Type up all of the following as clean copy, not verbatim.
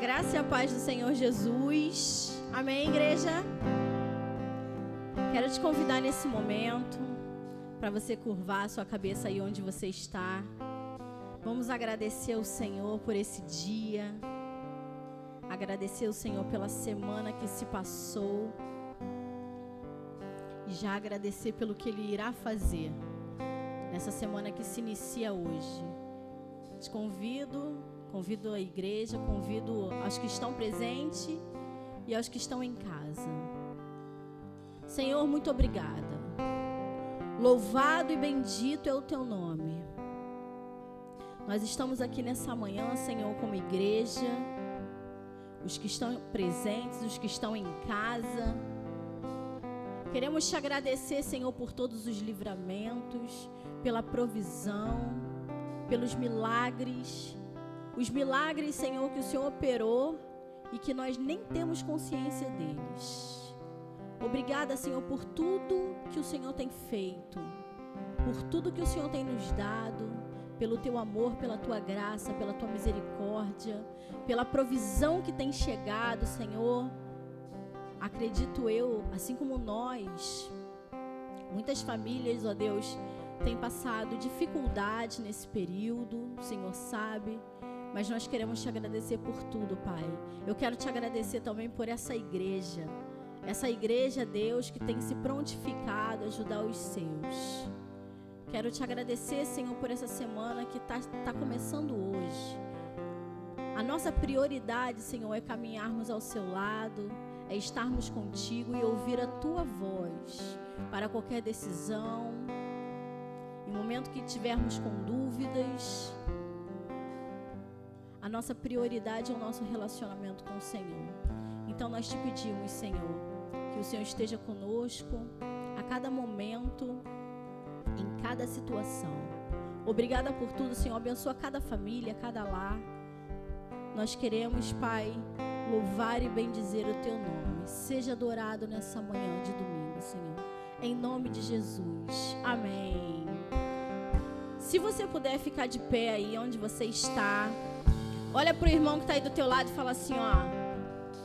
graça e a paz do Senhor Jesus. Amém, igreja? Quero te convidar nesse momento para você curvar a sua cabeça aí onde você está. Vamos agradecer ao Senhor por esse dia. Agradecer ao Senhor pela semana que se passou. E já agradecer pelo que Ele irá fazer nessa semana que se inicia hoje. Te convido a igreja, convido aos que estão presentes e aos que estão em casa. Senhor, muito obrigada. Louvado e bendito é o Teu nome. Nós estamos aqui nessa manhã, Senhor, como igreja, os que estão presentes, os que estão em casa. Queremos Te agradecer, Senhor, por todos os livramentos, pela provisão, pelos milagres. Os milagres, Senhor, que o Senhor operou e que nós nem temos consciência deles. Obrigada, Senhor, por tudo que o Senhor tem feito, por tudo que o Senhor tem nos dado, pelo Teu amor, pela Tua graça, pela Tua misericórdia, pela provisão que tem chegado, Senhor. Acredito eu, assim como nós, muitas famílias, ó Deus, têm passado dificuldade nesse período, o Senhor sabe. Mas nós queremos Te agradecer por tudo, Pai. Eu quero Te agradecer também por essa igreja, Deus, que tem se prontificado a ajudar os seus. Quero Te agradecer, Senhor, por essa semana que tá começando hoje. A nossa prioridade, Senhor, é caminharmos ao Seu lado, é estarmos contigo e ouvir a Tua voz para qualquer decisão. Em momento que tivermos com dúvidas, a nossa prioridade é o nosso relacionamento com o Senhor. Então nós Te pedimos, Senhor, que o Senhor esteja conosco a cada momento, em cada situação. Obrigada por tudo, Senhor. Abençoa cada família, cada lar. Nós queremos, Pai, louvar e bendizer o Teu nome. Seja adorado nessa manhã de domingo, Senhor. Em nome de Jesus. Amém. Se você puder ficar de pé aí onde você está, olha pro irmão que está aí do teu lado e fala assim, ó: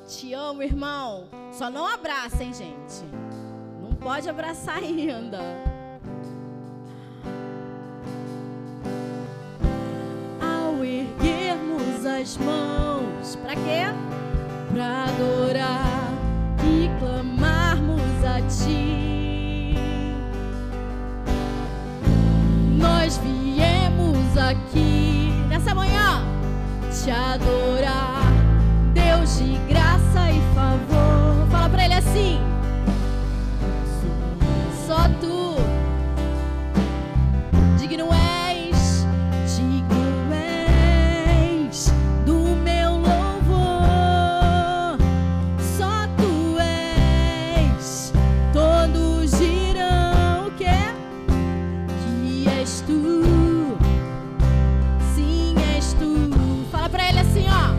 te amo, irmão. Só não abraça, hein, gente? Não pode abraçar ainda. Ao erguermos as mãos, pra quê? Pra adorar e clamarmos a Ti. Nós viemos aqui nessa manhã Te adorar, Deus de graça e favor. Fala pra Ele assim: só Tu, digno és do meu louvor. Só Tu és, todos dirão que és Tu. Pra Ele assim, ó: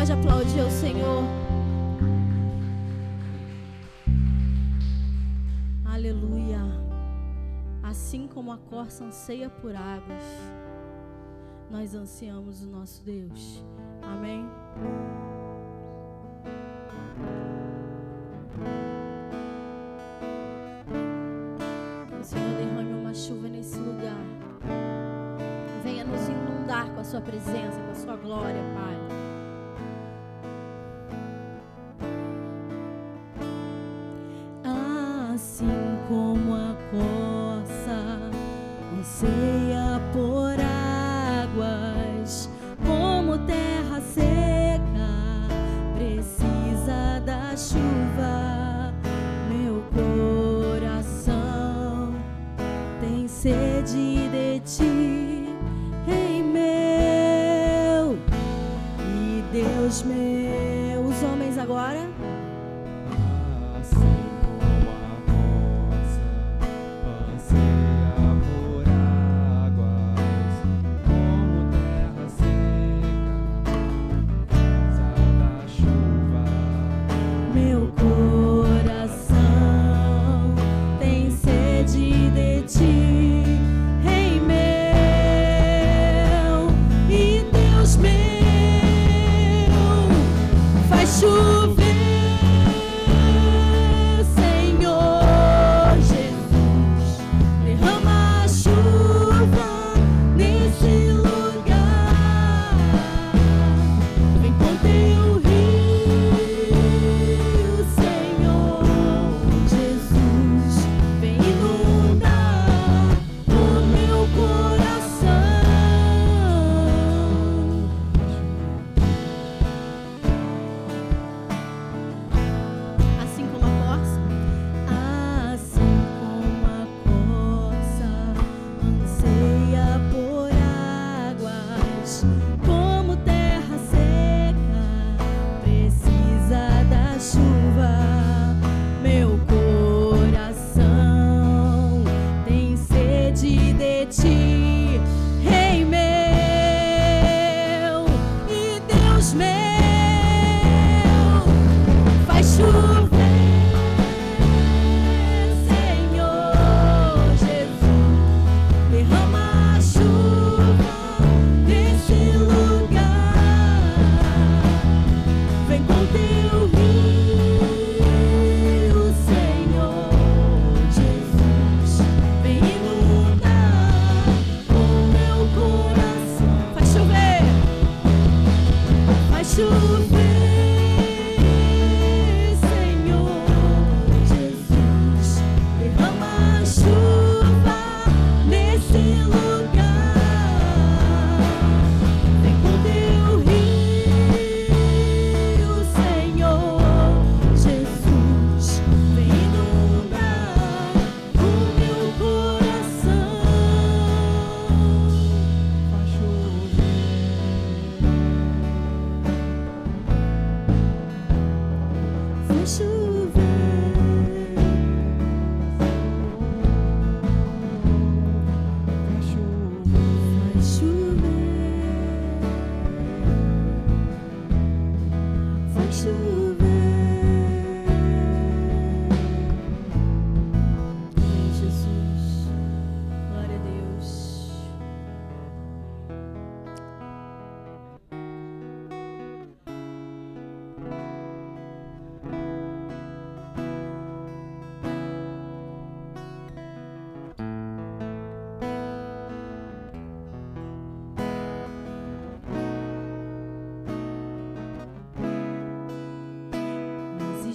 pode aplaudir ao Senhor. Aleluia. Assim como a corça anseia por águas, nós ansiamos o nosso Deus. Amém? Que o Senhor derrame uma chuva nesse lugar. Venha nos inundar com a sua presença, com a sua glória, Pai. Assim como a corça anseia por águas, como terra seca precisa da chuva, meu coração tem sede de ti, Rei meu e Deus meu. Os homens agora.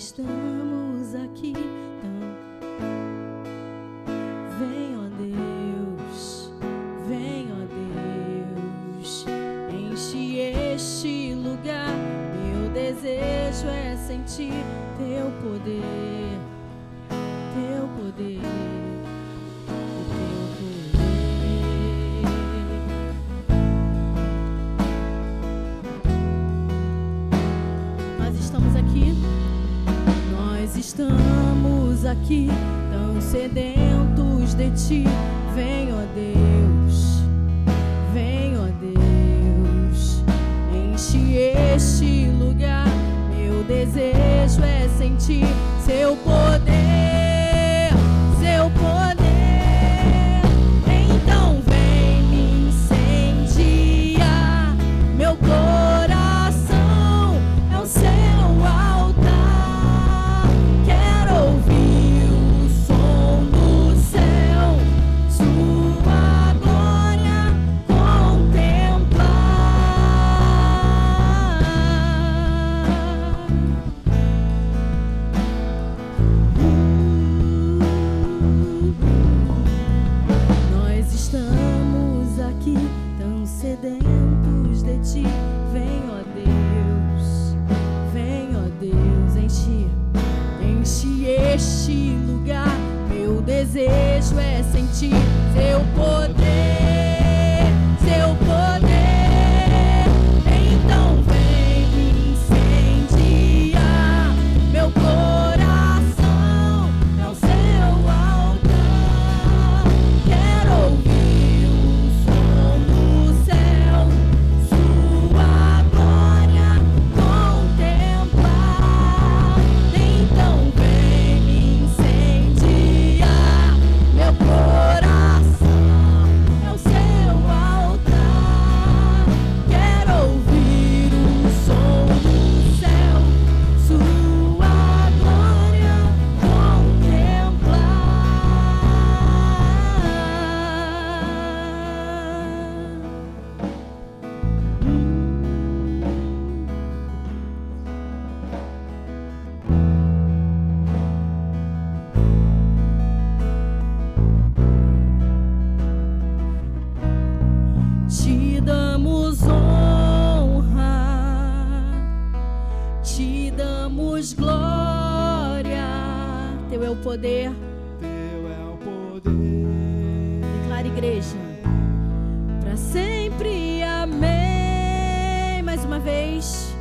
Estamos aqui, vem, ó Deus, enche este lugar. Meu desejo é sentir teu poder, teu poder. Estamos aqui tão sedentos de ti. Vem, ó Deus, enche este lugar. Meu desejo é sentir seu poder, seu poder. Então vem me incendiar. Meu coração é o seu altar. Quero ouvir o som do céu, sua glória contemplar. Nós estamos aqui tão sedentos de ti. Vem, ó Deus, enche este lugar. Meu desejo é sentir seu poder, seu poder. Então vem me incendiar. Meu coração é o seu altar. Quero ouvir o som do céu, sua glória contemplar. Então vem me incendiar. Meu coração é o seu altar. Quero ouvir o som do céu, sua glória contemplar. Te damos honra, te damos glória. Teu é o poder. Teu é o poder. Declara, igreja. Pra sempre, amém. Mais uma vez.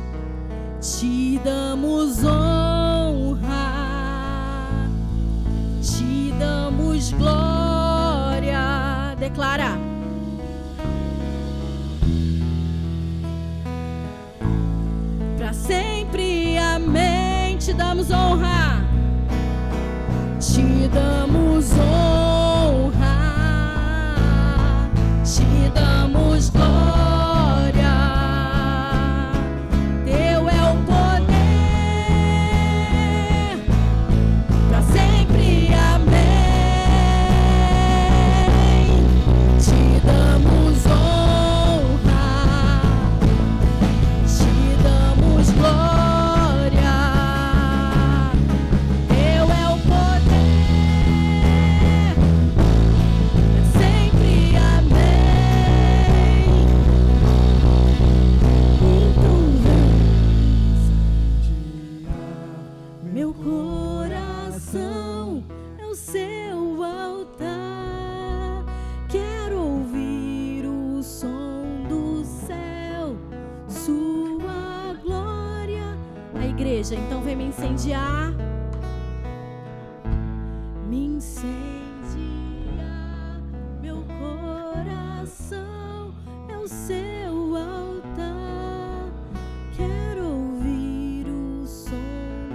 Te damos honra, te damos glória. Declara. Pra sempre, amém. Te damos honra, te damos honra, te damos glória. Teu é o poder, pra sempre, amém. Te damos honra, te damos glória. Teu é o poder, pra sempre, amém. Então vem, meu coração é o seu altar. Quero ouvir o som do céu, sua glória. A igreja, então vem me incendiar. Me incendiar. Meu coração é o seu altar. Quero ouvir o som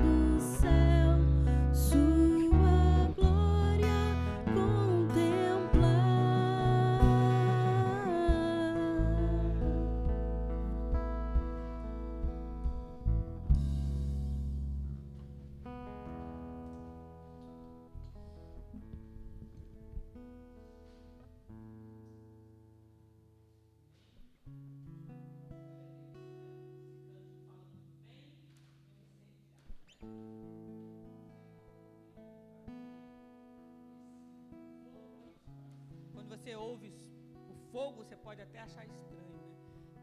do céu, sua glória contemplar. Quando você ouve o fogo, você pode até achar estranho, né?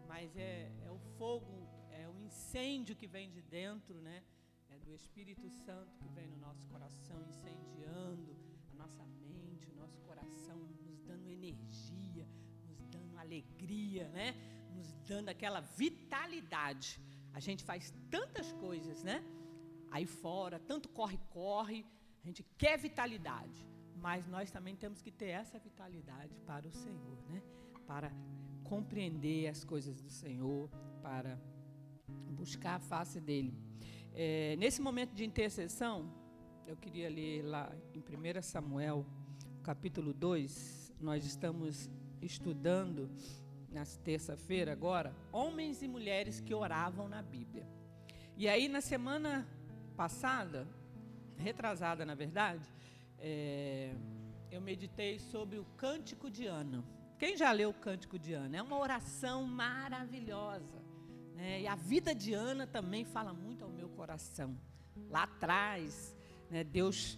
Mas é o fogo, é o incêndio que vem de dentro, né? É do Espírito Santo que vem no nosso coração, incendiando a nossa mente, o nosso coração, nos dando energia, nos dando alegria, né? Nos dando aquela vitalidade. A gente faz tantas coisas, né? Aí fora, tanto corre-corre, a gente quer vitalidade. Mas nós também temos que ter essa vitalidade para o Senhor, né? Para compreender as coisas do Senhor, para buscar a face dele. Nesse momento de intercessão, eu queria ler lá em 1 Samuel, capítulo 2, nós estamos estudando, na terça-feira agora, homens e mulheres que oravam na Bíblia. E aí, na semana passada, retrasada na verdade, eu meditei sobre o Cântico de Ana. Quem já leu o Cântico de Ana? É uma oração maravilhosa, né? E a vida de Ana também fala muito ao meu coração. Lá atrás, né, Deus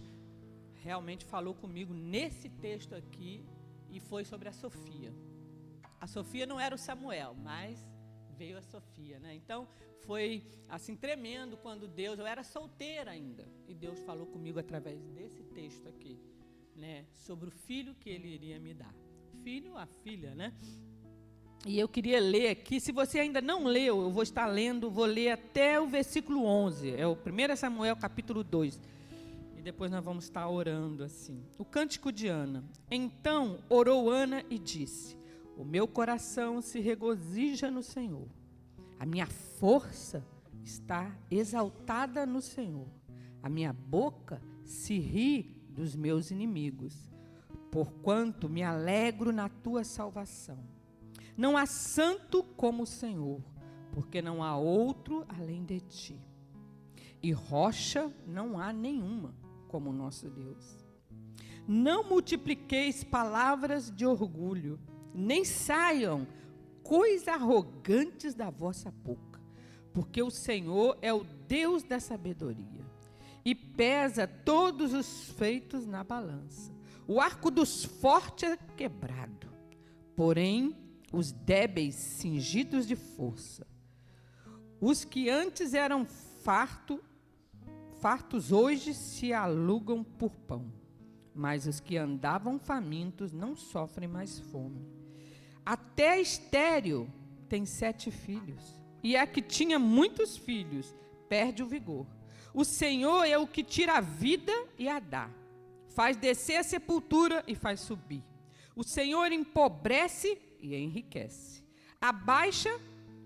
realmente falou comigo nesse texto aqui, e foi sobre a Sofia. A Sofia não era o Samuel, mas veio a Sofia, né? Então, foi assim tremendo quando Deus, eu era solteira ainda, e Deus falou comigo através desse texto aqui, né, sobre o filho que ele iria me dar. Filho, a filha, né? E eu queria ler aqui, se você ainda não leu, eu vou estar lendo, vou ler até o versículo 11, é o 1 Samuel capítulo 2, e depois nós vamos estar orando assim. O Cântico de Ana. Então orou Ana e disse: o meu coração se regozija no Senhor, a minha força está exaltada no Senhor, a minha boca se ri dos meus inimigos, porquanto me alegro na tua salvação. Não há santo como o Senhor, porque não há outro além de ti. E rocha não há nenhuma como o nosso Deus. Não multipliqueis palavras de orgulho, nem saiam coisas arrogantes da vossa boca, porque o Senhor é o Deus da sabedoria, e pesa todos os feitos na balança. O arco dos fortes é quebrado, porém os débeis cingidos de força. Os que antes eram fartos hoje se alugam por pão, mas os que andavam famintos não sofrem mais fome. Até a estéril tem 7 filhos, e a que tinha muitos filhos perde o vigor. O Senhor é o que tira a vida e a dá, faz descer a sepultura e faz subir. O Senhor empobrece e enriquece, abaixa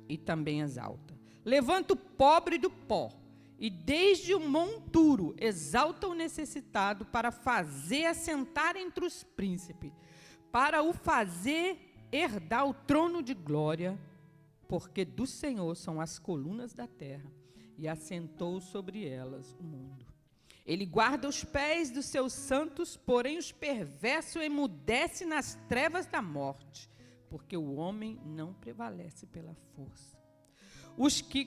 e também exalta. Levanta o pobre do pó, e desde o monturo exalta o necessitado, para fazer assentar entre os príncipes, para o fazer herdar o trono de glória, porque do Senhor são as colunas da terra, e assentou sobre elas o mundo. Ele guarda os pés dos seus santos, porém os perversos emudece nas trevas da morte, porque o homem não prevalece pela força. Os que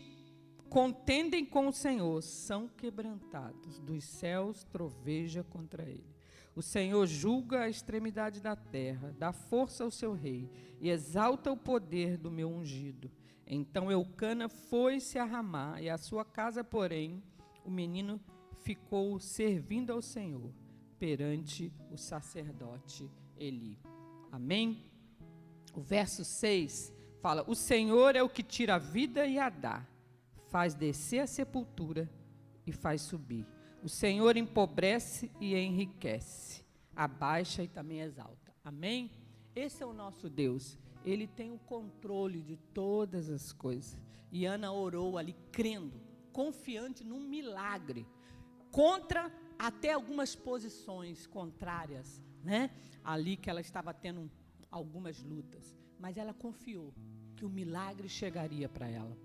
contendem com o Senhor são quebrantados, dos céus troveja contra ele. O Senhor julga a extremidade da terra, dá força ao seu rei, e exalta o poder do meu ungido. Então Eucana foi-se a Ramá, e a sua casa, porém, o menino ficou servindo ao Senhor, perante o sacerdote Eli. Amém? O verso 6 fala: o Senhor é o que tira a vida e a dá, faz descer a sepultura e faz subir. O Senhor empobrece e enriquece, abaixa e também exalta. Amém? Esse é o nosso Deus. Ele tem o controle de todas as coisas. E Ana orou ali, crendo, confiante num milagre, contra até algumas posições contrárias, né? Ali que ela estava tendo algumas lutas. Mas ela confiou que o milagre chegaria para ela.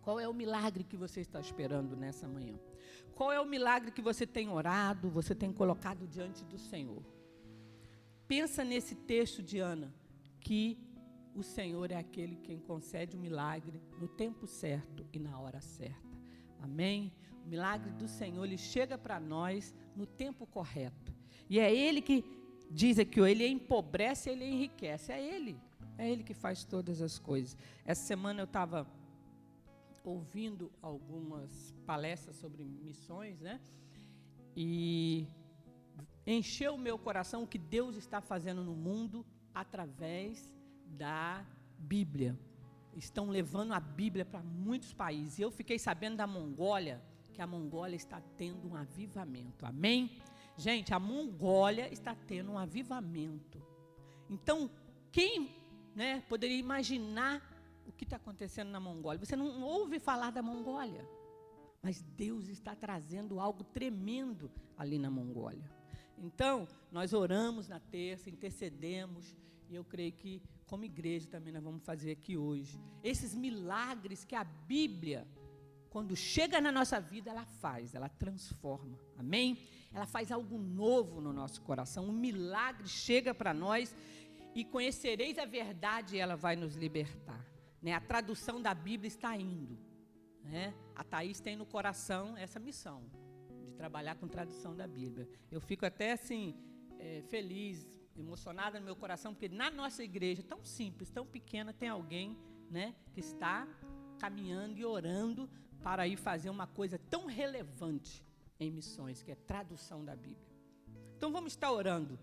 Qual é o milagre que você está esperando nessa manhã? Qual é o milagre que você tem orado, você tem colocado diante do Senhor? Pensa nesse texto de Ana, que o Senhor é aquele quem concede o milagre no tempo certo e na hora certa. Amém? O milagre do Senhor, ele chega para nós no tempo correto. E é Ele que diz aqui, Ele empobrece, Ele enriquece. É Ele que faz todas as coisas. Essa semana eu estava ouvindo algumas palestras sobre missões, né? E encheu o meu coração o que Deus está fazendo no mundo através da Bíblia. Estão levando a Bíblia para muitos países. E eu fiquei sabendo da Mongólia, que a Mongólia está tendo um avivamento. Amém? Gente, a Mongólia está tendo um avivamento. Então, quem, né, poderia imaginar o que está acontecendo na Mongólia. Você não ouve falar da Mongólia, mas Deus está trazendo algo tremendo ali na Mongólia. Então, nós oramos na terça, intercedemos, e eu creio que, como igreja, também nós vamos fazer aqui hoje. Esses milagres que a Bíblia, quando chega na nossa vida, ela faz, ela transforma, amém? Ela faz algo novo no nosso coração, um milagre chega para nós, e conhecereis a verdade, e ela vai nos libertar. Né? A tradução da Bíblia está indo. Né? A Thaís tem no coração essa missão, de trabalhar com tradução da Bíblia. Eu fico até assim, feliz, emocionada no meu coração, porque na nossa igreja, tão simples, tão pequena, tem alguém, né, que está caminhando e orando para ir fazer uma coisa tão relevante em missões, que é tradução da Bíblia. Então vamos estar orando.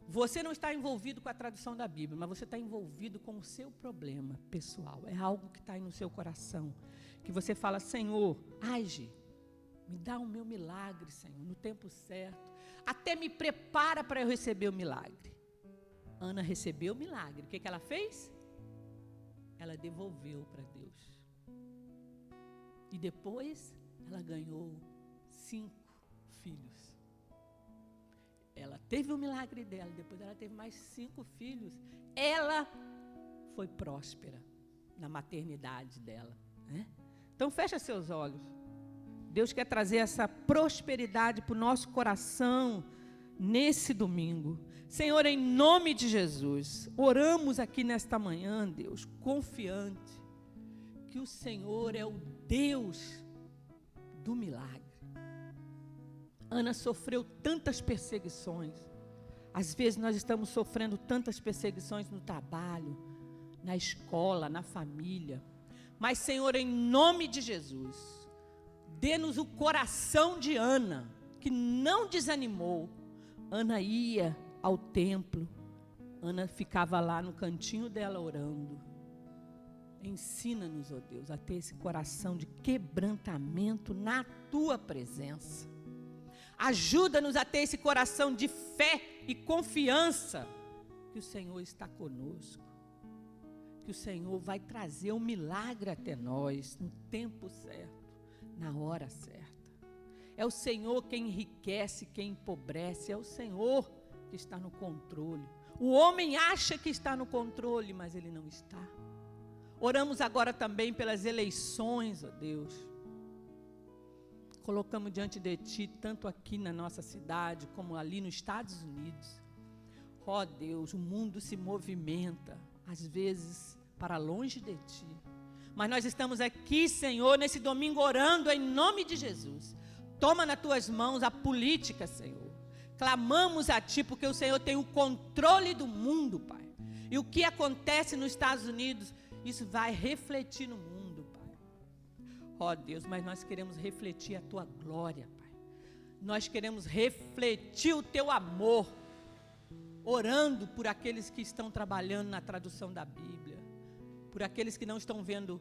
Você não está envolvido com a tradução da Bíblia, mas você está envolvido com o seu problema pessoal. É algo que está aí no seu coração, que você fala: Senhor, age, me dá o meu milagre, Senhor, no tempo certo. Até me prepara para eu receber o milagre. Ana recebeu o milagre. O que ela fez? Ela devolveu para Deus. E depois ela ganhou 5 filhos. Ela teve o milagre dela, depois ela teve mais 5 filhos. Ela foi próspera na maternidade dela, né? Então fecha seus olhos. Deus quer trazer essa prosperidade para o nosso coração nesse domingo. Senhor, em nome de Jesus, oramos aqui nesta manhã, Deus, confiante que o Senhor é o Deus do milagre. Ana sofreu tantas perseguições. Às vezes nós estamos sofrendo tantas perseguições no trabalho, na escola, na família. Mas, Senhor, em nome de Jesus, dê-nos o coração de Ana, que não desanimou. Ana ia ao templo, Ana ficava lá no cantinho dela orando. Ensina-nos, ó Deus, a ter esse coração de quebrantamento na Tua presença. Ajuda-nos a ter esse coração de fé e confiança que o Senhor está conosco, que o Senhor vai trazer um milagre até nós no tempo certo, na hora certa. É o Senhor quem enriquece, quem empobrece, é o Senhor que está no controle. O homem acha que está no controle, mas ele não está. Oramos agora também pelas eleições, ó Deus. Colocamos diante de Ti, tanto aqui na nossa cidade, como ali nos Estados Unidos. Ó Deus, o mundo se movimenta, às vezes, para longe de Ti. Mas nós estamos aqui, Senhor, nesse domingo orando em nome de Jesus. Toma nas Tuas mãos a política, Senhor. Clamamos a Ti, porque o Senhor tem o controle do mundo, Pai. E o que acontece nos Estados Unidos, isso vai refletir no mundo. Ó Deus, mas nós queremos refletir a Tua glória, Pai. Nós queremos refletir o Teu amor, orando por aqueles que estão trabalhando na tradução da Bíblia, por aqueles que não estão vendo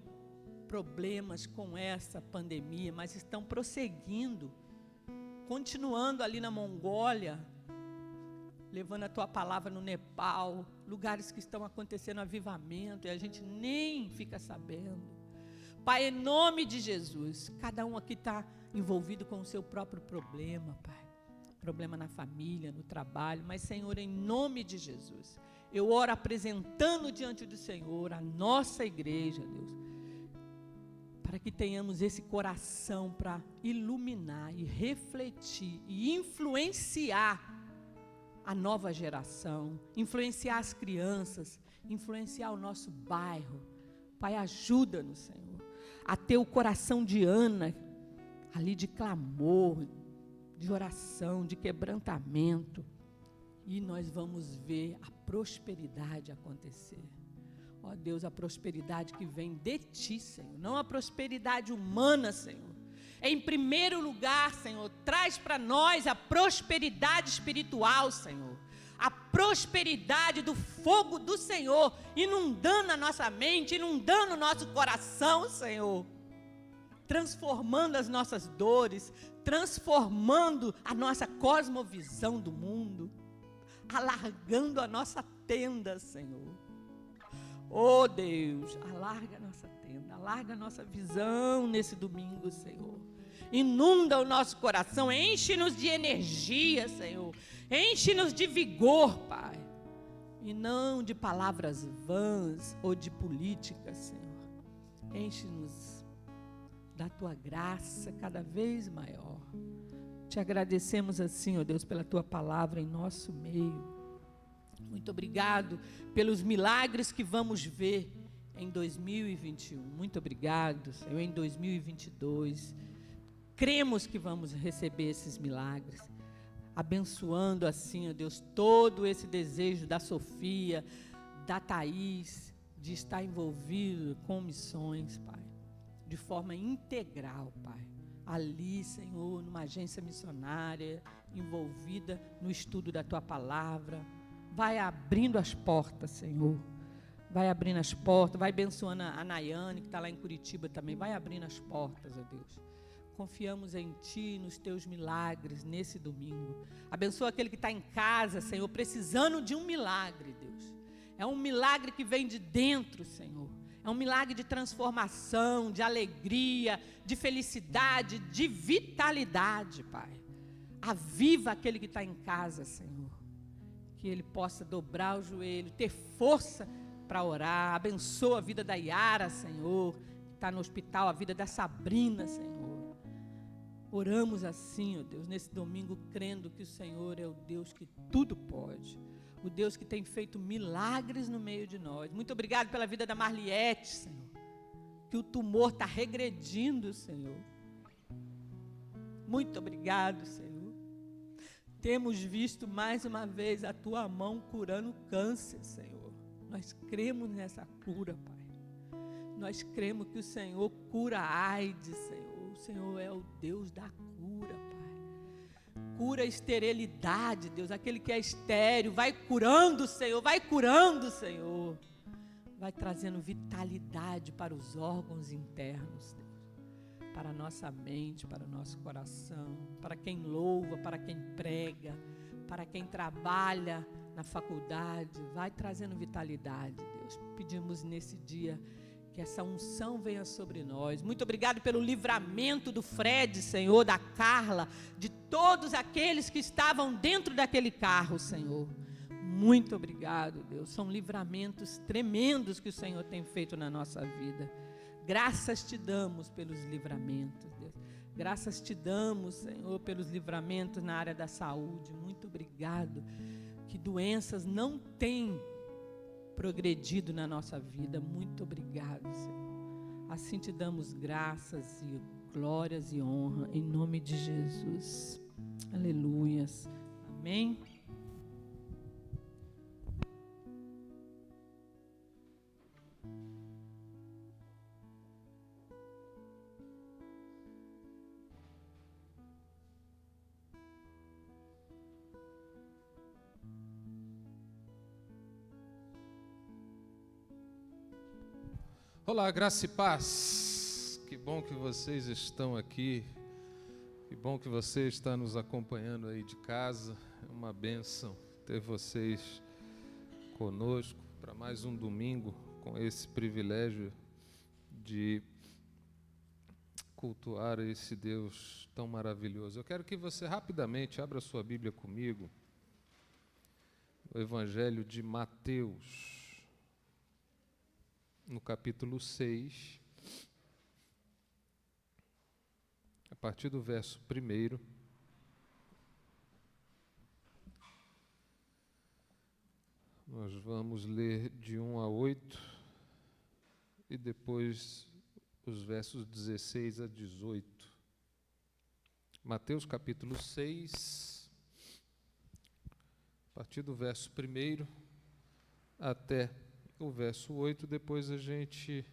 problemas com essa pandemia, mas estão prosseguindo, continuando ali na Mongólia, levando a Tua palavra no Nepal, lugares que estão acontecendo avivamento e a gente nem fica sabendo. Pai, em nome de Jesus, cada um aqui está envolvido com o seu próprio problema, Pai. Problema na família, no trabalho, mas, Senhor, em nome de Jesus, eu oro apresentando diante do Senhor a nossa igreja, Deus, para que tenhamos esse coração para iluminar e refletir e influenciar a nova geração, influenciar as crianças, influenciar o nosso bairro. Pai, ajuda-nos, Senhor, a ter o coração de Ana, ali de clamor, de oração, de quebrantamento. E nós vamos ver a prosperidade acontecer. Ó Deus, a prosperidade que vem de Ti, Senhor, não a prosperidade humana, Senhor. Em primeiro lugar, Senhor, traz para nós a prosperidade espiritual, Senhor. A prosperidade do fogo do Senhor, inundando a nossa mente, inundando o nosso coração, Senhor. Transformando as nossas dores, transformando a nossa cosmovisão do mundo, alargando a nossa tenda, Senhor. Oh Deus, alarga a nossa tenda, alarga a nossa visão nesse domingo, Senhor. Inunda o nosso coração, enche-nos de energia, Senhor. Enche-nos de vigor, Pai. E não de palavras vãs ou de política, Senhor. Enche-nos da Tua graça cada vez maior. Te agradecemos assim, ó Deus, pela Tua palavra em nosso meio. Muito obrigado pelos milagres que vamos ver em 2021. Muito obrigado, Senhor, em 2022. Cremos que vamos receber esses milagres. Abençoando assim, ó Deus, todo esse desejo da Sofia, da Thaís, de estar envolvido com missões, Pai. De forma integral, Pai. Ali, Senhor, numa agência missionária, envolvida no estudo da Tua palavra. Vai abrindo as portas, Senhor. Vai abrindo as portas, vai abençoando a Nayane, que está lá em Curitiba também. Vai abrindo as portas, ó Deus. Confiamos em Ti, nos Teus milagres, nesse domingo. Abençoa aquele que está em casa, Senhor, precisando de um milagre, Deus. É um milagre que vem de dentro, Senhor. É um milagre de transformação, de alegria, de felicidade, de vitalidade, Pai. Aviva aquele que está em casa, Senhor. Que ele possa dobrar o joelho, ter força para orar. Abençoa a vida da Yara, Senhor, que está no hospital, a vida da Sabrina, Senhor. Oramos assim, ó Deus, nesse domingo, crendo que o Senhor é o Deus que tudo pode. O Deus que tem feito milagres no meio de nós. Muito obrigado pela vida da Marliette, Senhor. Que o tumor está regredindo, Senhor. Muito obrigado, Senhor. Temos visto mais uma vez a Tua mão curando o câncer, Senhor. Nós cremos nessa cura, Pai. Nós cremos que o Senhor cura a AIDS, Senhor. O Senhor é o Deus da cura, Pai. Cura a esterilidade, Deus. Aquele que é estéril, vai curando, Senhor. Vai curando, Senhor. Vai trazendo vitalidade para os órgãos internos, Deus. Para a nossa mente, para o nosso coração. Para quem louva, para quem prega. Para quem trabalha na faculdade. Vai trazendo vitalidade, Deus. Pedimos nesse dia que essa unção venha sobre nós. Muito obrigado pelo livramento do Fred, Senhor, da Carla, de todos aqueles que estavam dentro daquele carro, Senhor. Muito obrigado, Deus. São livramentos tremendos que o Senhor tem feito na nossa vida. Graças te damos pelos livramentos, Deus. Graças te damos, Senhor, pelos livramentos na área da saúde. Muito obrigado. Que doenças não têm progredido na nossa vida. Muito obrigado, Senhor. Assim te damos graças e glórias e honra em nome de Jesus. Aleluias. Amém. Olá, graça e paz. Que bom que vocês estão aqui. Que bom que você está nos acompanhando aí de casa. É uma bênção ter vocês conosco para mais um domingo com esse privilégio de cultuar esse Deus tão maravilhoso. Eu quero que você rapidamente abra sua Bíblia comigo no Evangelho de Mateus. No capítulo 6, a partir do verso 1, nós vamos ler de 1 a 8 e depois os versos 16 a 18. Mateus capítulo 6, a partir do verso 1 até o verso 8, depois a gente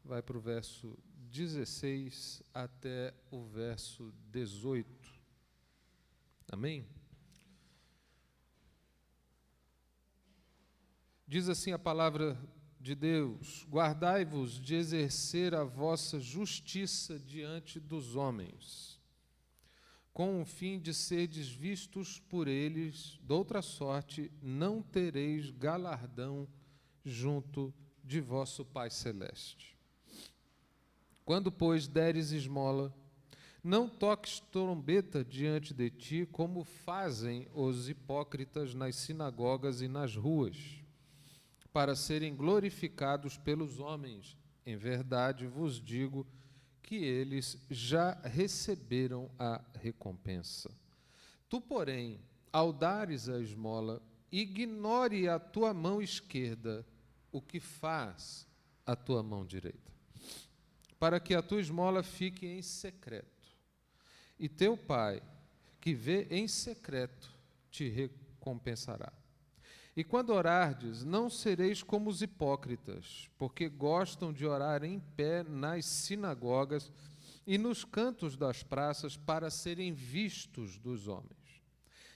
vai para o verso 16 até o verso 18. Amém? Diz assim a palavra de Deus: guardai-vos de exercer a vossa justiça diante dos homens, com o fim de serdes vistos por eles, doutra sorte não tereis galardão junto de vosso Pai Celeste. Quando, pois, deres esmola, não toques trombeta diante de ti, como fazem os hipócritas nas sinagogas e nas ruas, para serem glorificados pelos homens. Em verdade vos digo que eles já receberam a recompensa. Tu, porém, ao dares a esmola, ignore a tua mão esquerda o que faz a tua mão direita, para que a tua esmola fique em secreto. E teu Pai, que vê em secreto, te recompensará. E quando orardes, não sereis como os hipócritas, porque gostam de orar em pé nas sinagogas e nos cantos das praças para serem vistos dos homens.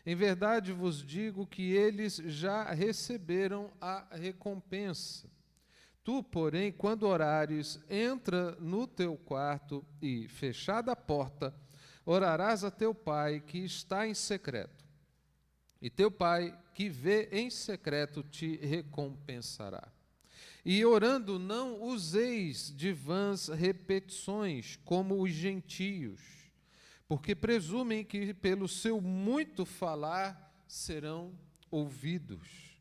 Em verdade vos digo que eles já receberam a recompensa. Tu, porém, quando orares, entra no teu quarto e, fechada a porta, orarás a teu Pai que está em secreto. E teu Pai que vê em secreto te recompensará. E orando não useis de vãs repetições, como os gentios, porque presumem que pelo seu muito falar serão ouvidos.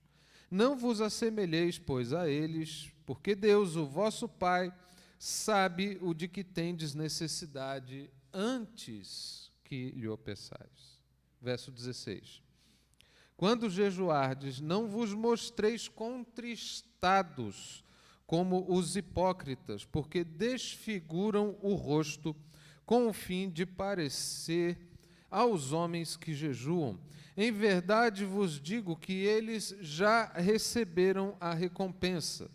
Não vos assemelheis, pois, a eles, porque Deus, o vosso Pai, sabe o de que tendes necessidade antes que lhe o peçais. Verso 16. Quando jejuardes, não vos mostreis contristados como os hipócritas, porque desfiguram o rosto com o fim de parecer aos homens que jejuam. Em verdade vos digo que eles já receberam a recompensa.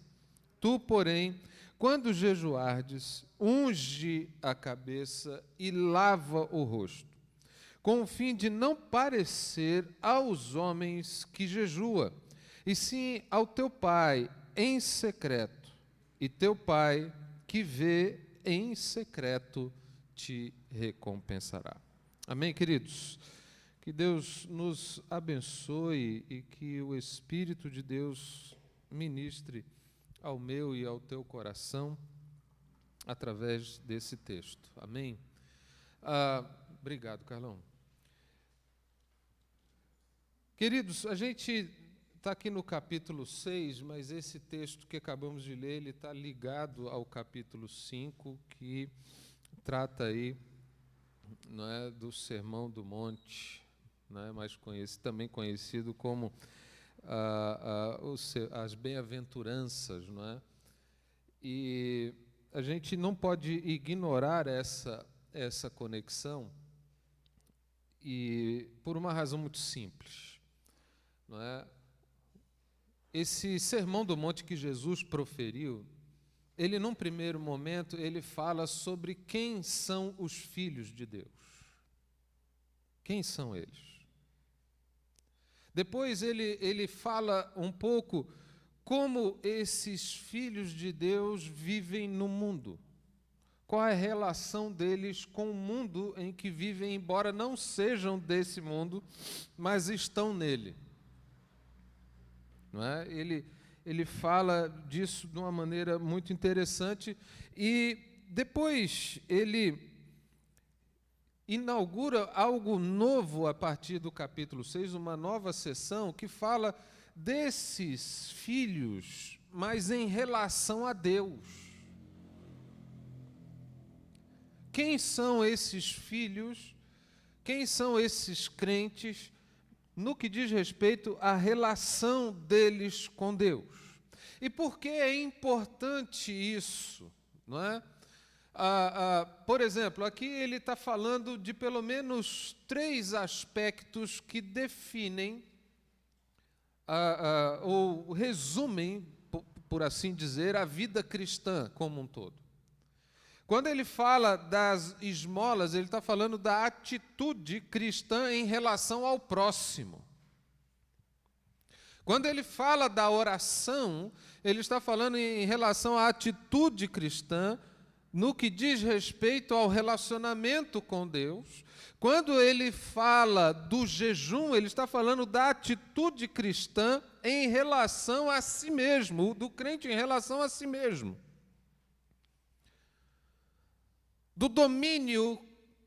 Tu, porém, quando jejuardes, unge a cabeça e lava o rosto, com o fim de não parecer aos homens que jejua, e sim ao teu Pai em secreto, e teu Pai que vê em secreto te recompensará. Amém, queridos? Que Deus nos abençoe e que o Espírito de Deus ministre ao meu e ao teu coração através desse texto. Amém? Obrigado, Carlão. Queridos, a gente está aqui no capítulo 6, mas esse texto que acabamos de ler, ele está ligado ao capítulo 5, que trata aí, não é, do Sermão do Monte, não é, também conhecido como as bem-aventuranças, não é? E a gente não pode ignorar essa conexão, e por uma razão muito simples, não é? Esse Sermão do Monte que Jesus proferiu, ele, num primeiro momento, ele fala sobre quem são os filhos de Deus. Quem são eles? Depois ele fala um pouco como esses filhos de Deus vivem no mundo. Qual é a relação deles com o mundo em que vivem, embora não sejam desse mundo, mas estão nele. Não é? Ele fala disso de uma maneira muito interessante e depois ele inaugura algo novo a partir do capítulo 6, uma nova sessão que fala desses filhos, mas em relação a Deus. Quem são esses filhos? Quem são esses crentes no que diz respeito à relação deles com Deus? E por que é importante isso? Não é? Por exemplo, aqui ele está falando de pelo menos 3 aspectos que definem ou resumem, por assim dizer, a vida cristã como um todo. Quando ele fala das esmolas, ele está falando da atitude cristã em relação ao próximo. Quando ele fala da oração, ele está falando em relação à atitude cristã no que diz respeito ao relacionamento com Deus. Quando ele fala do jejum, ele está falando da atitude cristã em relação a si mesmo, do crente em relação a si mesmo. Do domínio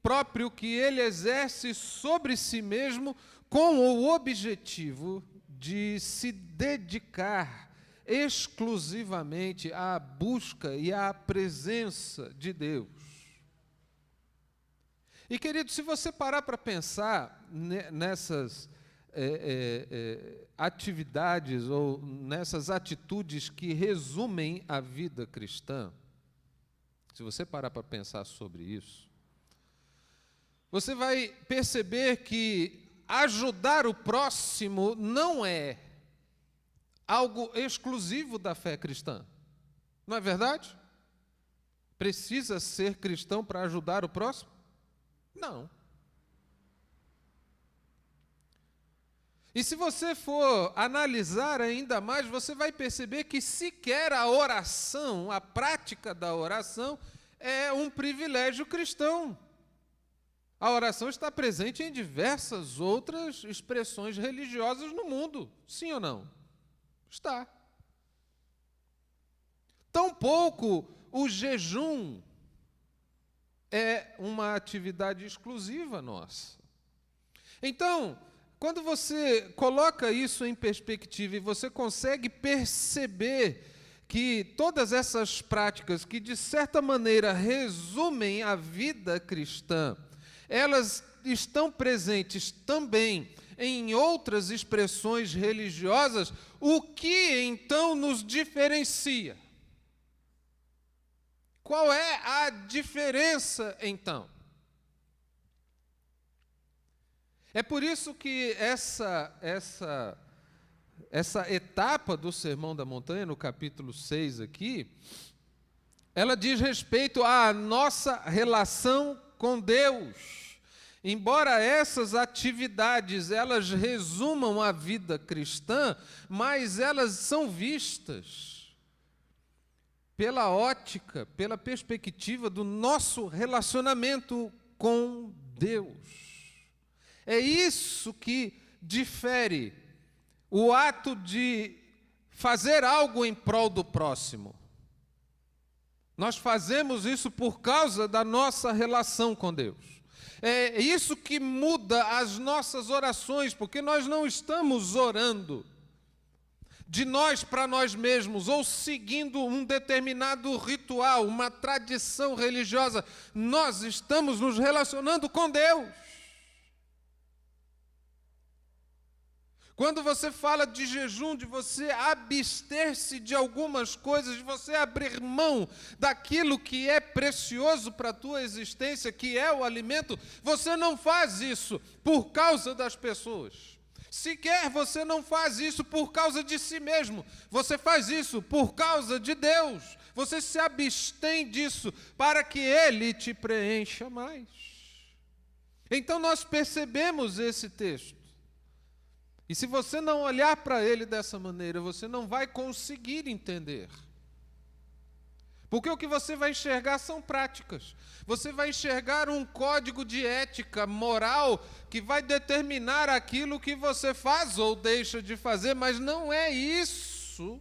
próprio que ele exerce sobre si mesmo, com o objetivo de se dedicar exclusivamente à busca e à presença de Deus. E, querido, se você parar para pensar nessas atividades ou nessas atitudes que resumem a vida cristã, se você parar para pensar sobre isso, você vai perceber que ajudar o próximo não é algo exclusivo da fé cristã. Não é verdade? Precisa ser cristão para ajudar o próximo? Não. E se você for analisar ainda mais, você vai perceber que sequer a oração, a prática da oração, é um privilégio cristão. A oração está presente em diversas outras expressões religiosas no mundo, sim ou não? Está. Tampouco o jejum é uma atividade exclusiva nossa. Então, quando você coloca isso em perspectiva e você consegue perceber que todas essas práticas que, de certa maneira, resumem a vida cristã, elas estão presentes também em outras expressões religiosas, o que então nos diferencia? Qual é a diferença, então? É por isso que essa etapa do Sermão da Montanha, no capítulo 6 aqui, ela diz respeito à nossa relação com Deus. Embora essas atividades, elas resumam a vida cristã, mas elas são vistas pela ótica, pela perspectiva do nosso relacionamento com Deus. É isso que difere o ato de fazer algo em prol do próximo. Nós fazemos isso por causa da nossa relação com Deus. É isso que muda as nossas orações, porque nós não estamos orando de nós para nós mesmos, ou seguindo um determinado ritual, uma tradição religiosa. Nós estamos nos relacionando com Deus. Quando você fala de jejum, de você abster-se de algumas coisas, de você abrir mão daquilo que é precioso para a tua existência, que é o alimento, você não faz isso por causa das pessoas. Sequer você não faz isso por causa de si mesmo. Você faz isso por causa de Deus. Você se abstém disso para que Ele te preencha mais. Então nós percebemos esse texto. E se você não olhar para ele dessa maneira, você não vai conseguir entender. Porque o que você vai enxergar são práticas. Você vai enxergar um código de ética, moral, que vai determinar aquilo que você faz ou deixa de fazer, mas não é isso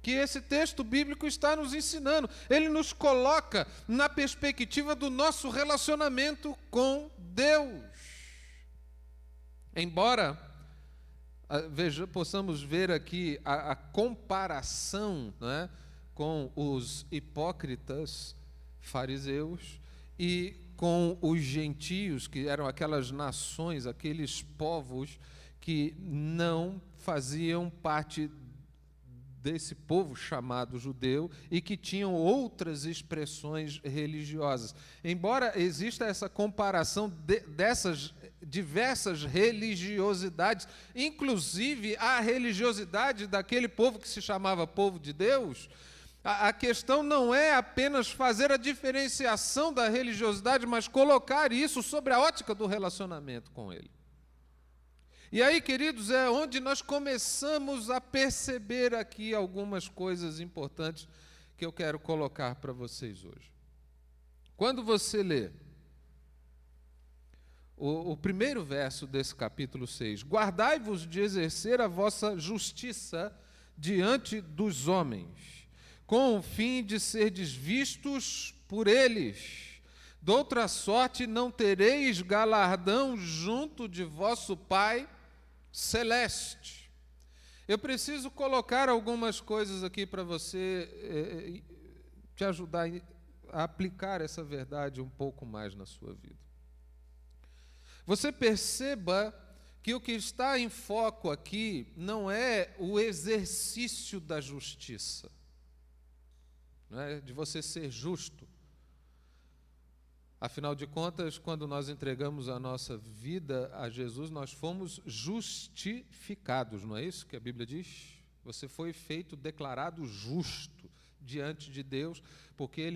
que esse texto bíblico está nos ensinando. Ele nos coloca na perspectiva do nosso relacionamento com Deus. Embora possamos ver aqui a comparação, né, com os hipócritas fariseus e com os gentios, que eram aquelas nações, aqueles povos que não faziam parte desse povo chamado judeu e que tinham outras expressões religiosas. Embora exista essa comparação dessas diversas religiosidades, inclusive a religiosidade daquele povo que se chamava povo de Deus, a questão não é apenas fazer a diferenciação da religiosidade, mas colocar isso sobre a ótica do relacionamento com Ele. E aí, queridos, é onde nós começamos a perceber aqui algumas coisas importantes que eu quero colocar para vocês hoje. Quando você lê o primeiro verso desse capítulo 6, guardai-vos de exercer a vossa justiça diante dos homens, com o fim de serdes vistos por eles. De outra sorte não tereis galardão junto de vosso Pai celeste. Eu preciso colocar algumas coisas aqui para você te ajudar a aplicar essa verdade um pouco mais na sua vida. Você perceba que o que está em foco aqui não é o exercício da justiça, não é de você ser justo. Afinal de contas, quando nós entregamos a nossa vida a Jesus, nós fomos justificados, não é isso que a Bíblia diz? Você foi feito, declarado justo diante de Deus, porque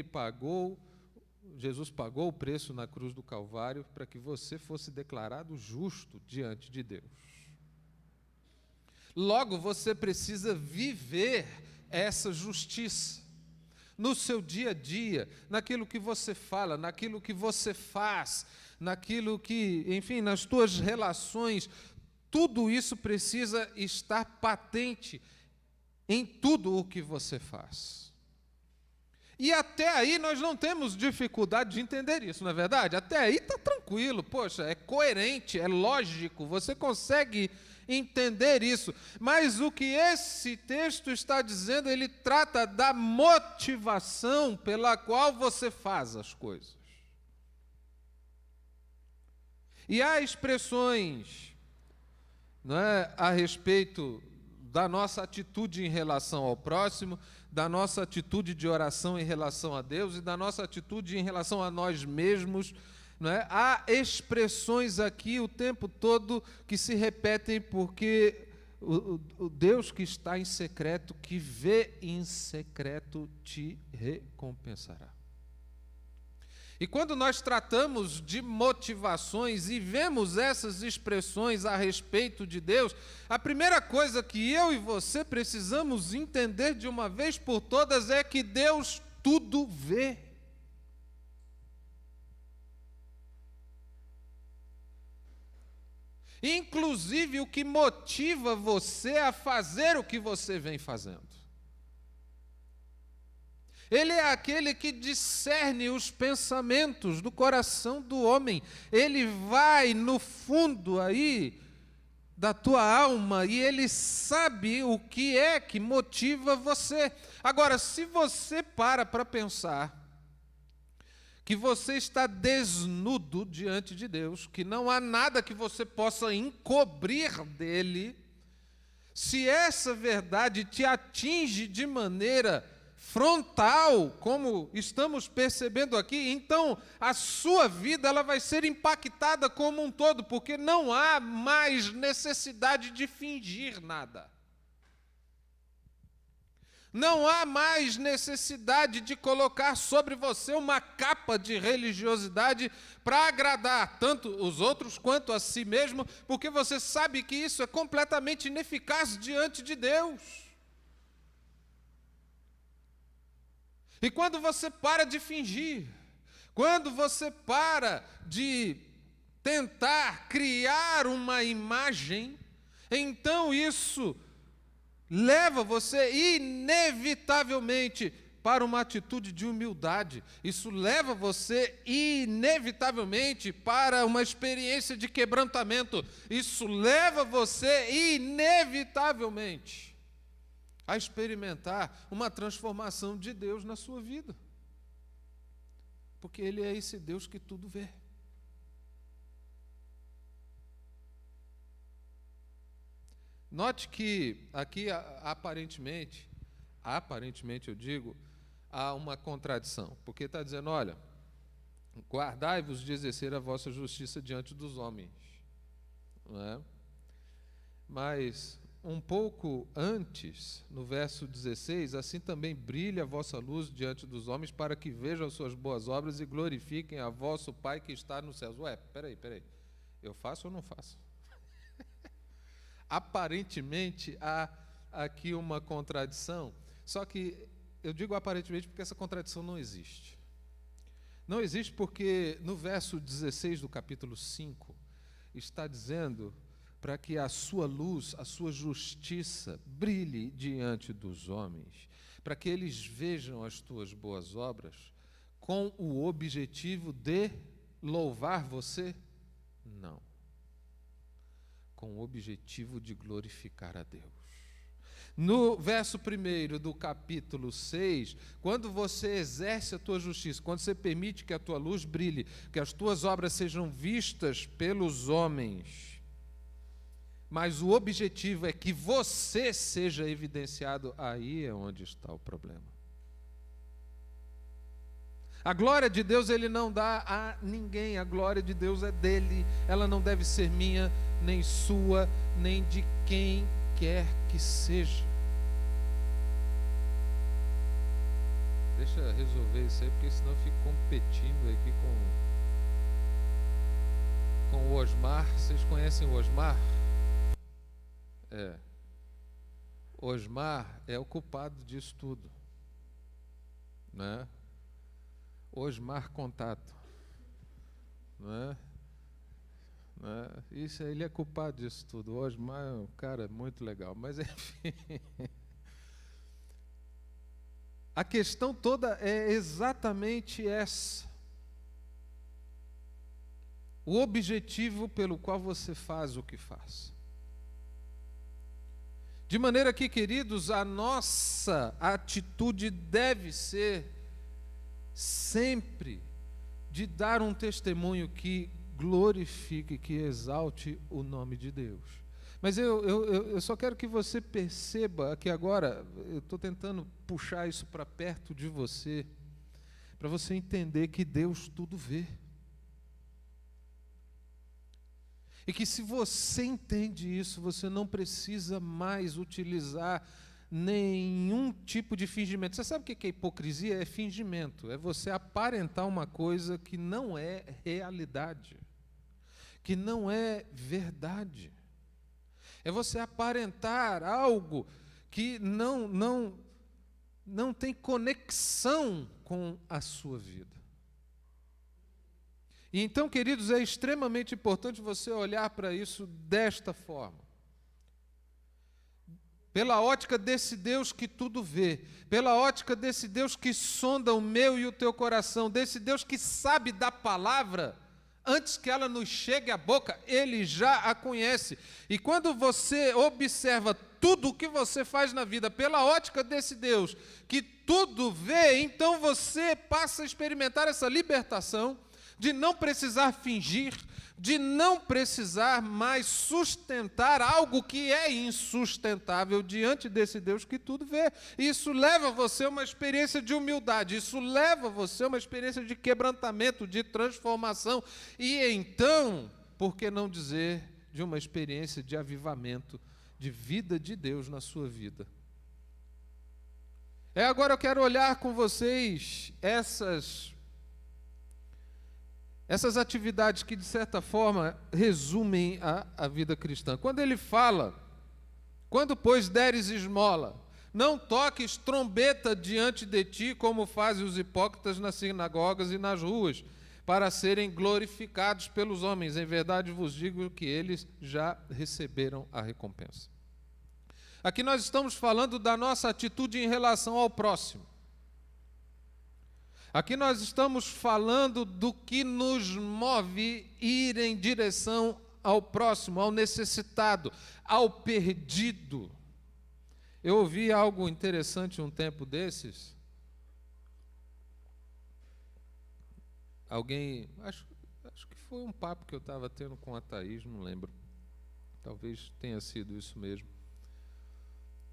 Jesus pagou o preço na cruz do Calvário para que você fosse declarado justo diante de Deus. Logo, você precisa viver essa justiça no seu dia a dia, naquilo que você fala, naquilo que você faz, naquilo que, enfim, nas tuas relações. Tudo isso precisa estar patente em tudo o que você faz. E até aí nós não temos dificuldade de entender isso, não é verdade? Até aí está tranquilo, poxa, é coerente, é lógico, você consegue entender isso. Mas o que esse texto está dizendo, ele trata da motivação pela qual você faz as coisas. E há expressões, não é, a respeito da nossa atitude em relação ao próximo, da nossa atitude de oração em relação a Deus e da nossa atitude em relação a nós mesmos, não é? Há expressões aqui o tempo todo que se repetem porque o Deus que está em secreto, que vê em secreto, te recompensará. E quando nós tratamos de motivações e vemos essas expressões a respeito de Deus, a primeira coisa que eu e você precisamos entender de uma vez por todas é que Deus tudo vê. Inclusive o que motiva você a fazer o que você vem fazendo. Ele é aquele que discerne os pensamentos do coração do homem. Ele vai no fundo aí da tua alma e ele sabe o que é que motiva você. Agora, se você para pensar que você está desnudo diante de Deus, que não há nada que você possa encobrir dele, se essa verdade te atinge de maneira frontal, como estamos percebendo aqui, então a sua vida ela vai ser impactada como um todo, porque não há mais necessidade de fingir nada. Não há mais necessidade de colocar sobre você uma capa de religiosidade para agradar tanto os outros quanto a si mesmo, porque você sabe que isso é completamente ineficaz diante de Deus. E quando você para de fingir, quando você para de tentar criar uma imagem, então isso leva você inevitavelmente para uma atitude de humildade. Isso leva você inevitavelmente para uma experiência de quebrantamento. Isso leva você inevitavelmente a experimentar uma transformação de Deus na sua vida. Porque Ele é esse Deus que tudo vê. Note que aqui aparentemente eu digo, há uma contradição, porque está dizendo, olha, guardai-vos de exercer a vossa justiça diante dos homens, não é? Mas um pouco antes, no verso 16, assim também brilha a vossa luz diante dos homens, para que vejam as suas boas obras e glorifiquem a vosso Pai que está nos céus. Ué, peraí, eu faço ou não faço? Aparentemente há aqui uma contradição, só que eu digo aparentemente porque essa contradição não existe. Não existe porque no verso 16 do capítulo 5 está dizendo para que a sua luz, a sua justiça brilhe diante dos homens, para que eles vejam as tuas boas obras com o objetivo de louvar você? Não. Com o objetivo de glorificar a Deus. No verso 1 do capítulo 6, quando você exerce a tua justiça, quando você permite que a tua luz brilhe, que as tuas obras sejam vistas pelos homens, mas o objetivo é que você seja evidenciado, aí é onde está o problema. A glória de Deus Ele não dá a ninguém, a glória de Deus é dele, ela não deve ser minha, nem sua, nem de quem quer que seja. Deixa eu resolver isso aí, porque senão eu fico competindo aqui com o Osmar. Vocês conhecem o Osmar? Osmar é o culpado disso tudo, né? Osmar Contato, né? Isso, ele é culpado disso tudo. O Osmar é um cara muito legal, mas enfim. A questão toda é exatamente essa. O objetivo pelo qual você faz o que faz. De maneira que, queridos, a nossa atitude deve ser sempre de dar um testemunho que glorifique, que exalte o nome de Deus. Mas eu só quero que você perceba que agora, eu estou tentando puxar isso para perto de você, para você entender que Deus tudo vê. E que se você entende isso, você não precisa mais utilizar nenhum tipo de fingimento. Você sabe o que é hipocrisia? É fingimento. É você aparentar uma coisa que não é realidade, que não é verdade. É você aparentar algo que não tem conexão com a sua vida. E então, queridos, é extremamente importante você olhar para isso desta forma. Pela ótica desse Deus que tudo vê, pela ótica desse Deus que sonda o meu e o teu coração, desse Deus que sabe da palavra, antes que ela nos chegue à boca, Ele já a conhece. E quando você observa tudo o que você faz na vida pela ótica desse Deus que tudo vê, então você passa a experimentar essa libertação de não precisar fingir, de não precisar mais sustentar algo que é insustentável diante desse Deus que tudo vê. Isso leva você a uma experiência de humildade, isso leva você a uma experiência de quebrantamento, de transformação, e então, por que não dizer, de uma experiência de avivamento, de vida de Deus na sua vida. Agora eu quero olhar com vocês essas atividades que, de certa forma, resumem a vida cristã. Quando ele fala, quando, pois, deres esmola, não toques trombeta diante de ti, como fazem os hipócritas nas sinagogas e nas ruas, para serem glorificados pelos homens. Em verdade vos digo que eles já receberam a recompensa. Aqui nós estamos falando da nossa atitude em relação ao próximo. Aqui nós estamos falando do que nos move ir em direção ao próximo, ao necessitado, ao perdido. Eu ouvi algo interessante um tempo desses. Alguém, acho que foi um papo que eu estava tendo com a Thaís, não lembro. Talvez tenha sido isso mesmo.